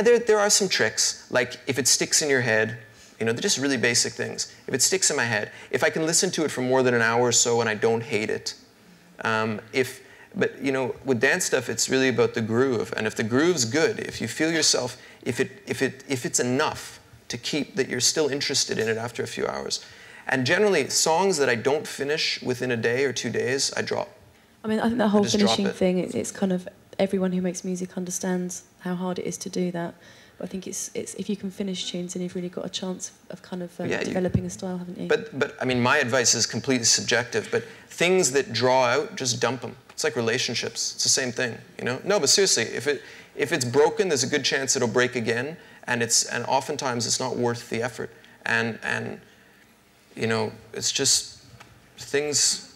there are some tricks. Like if it sticks in your head, they're just really basic things. If it sticks in my head, if I can listen to it for more than an hour or so and I don't hate it, with dance stuff, it's really about the groove. And if the groove's good, if you feel yourself, if it's enough to keep that you're still interested in it after a few hours. And generally, songs that I don't finish within a day or 2 days, I drop.
I mean, I think that whole finishing thing, it's kind of everyone who makes music understands how hard it is to do that. But I think it's if you can finish tunes, then you've really got a chance of kind of developing a style, haven't you?
But I mean, my advice is completely subjective. But things that draw out, just dump them. It's like relationships. It's the same thing, No, but seriously, if it's broken, there's a good chance it'll break again, and oftentimes it's not worth the effort. And it's just things.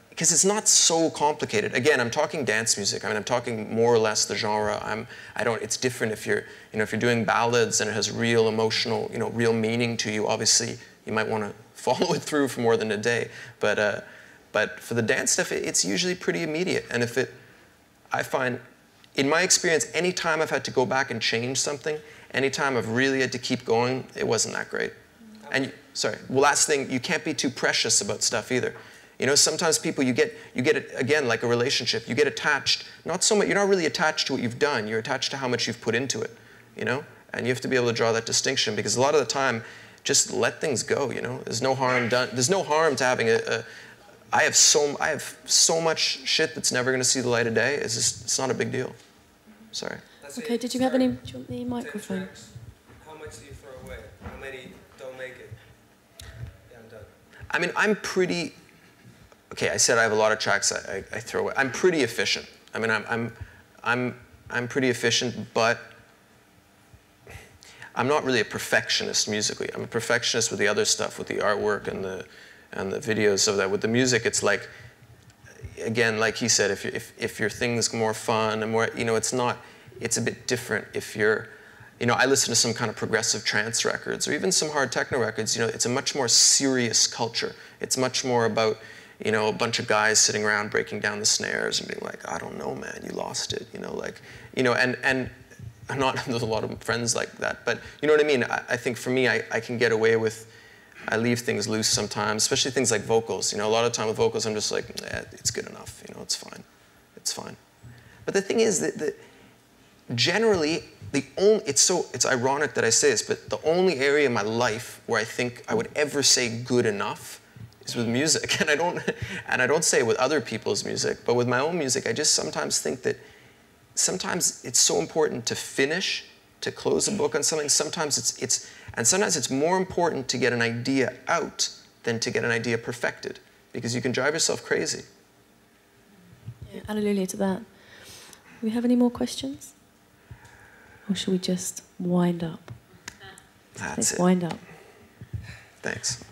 Because it's not so complicated. Again, I'm talking dance music. I mean, I'm talking more or less the genre. It's different if you're doing ballads and it has real emotional, real meaning to you. Obviously, you might want to follow it through for more than a day. But for the dance stuff, it's usually pretty immediate. And I find, in my experience, any time I've had to go back and change something, any time I've really had to keep going, it wasn't that great. And last thing, you can't be too precious about stuff either. Sometimes people, you get it, again, like a relationship, you get attached, not so much, you're not really attached to what you've done, you're attached to how much you've put into it, And you have to be able to draw that distinction because a lot of the time, just let things go, There's no harm done. There's no harm to having I have so much shit that's never going to see the light of day. It's not a big deal. Sorry.
Okay, do you want the microphone?
10 tracks, how much do you throw away? How many don't make it? Yeah, I'm done.
I mean, I'm pretty. Okay, I said I have a lot of tracks I throw away. I'm pretty efficient. I mean, I'm pretty efficient, but I'm not really a perfectionist musically. I'm a perfectionist with the other stuff, with the artwork and the videos of that. With the music, it's like, again, like he said, if your thing's more fun and more, it's a bit different if you're, I listen to some kind of progressive trance records or even some hard techno records. It's a much more serious culture. It's much more about, a bunch of guys sitting around breaking down the snares and being like, I don't know, man, you lost it, and I'm not, there's a lot of friends like that, but you know what I mean? I think for me, I can get away with I leave things loose sometimes, especially things like vocals. You know, a lot of time with vocals, I'm just like, it's good enough. You know, it's fine. It's fine. But the thing is that generally, it's ironic that I say this, but the only area in my life where I think I would ever say good enough is with music. And I don't say it with other people's music, but with my own music, I just sometimes think that sometimes it's so important to finish, to close a book on something. Sometimes sometimes it's more important to get an idea out than to get an idea perfected, because you can drive yourself crazy.
Yeah, hallelujah to that. Do we have any more questions? Or should we just wind up?
That's
Let's
it.
wind up.
Thanks.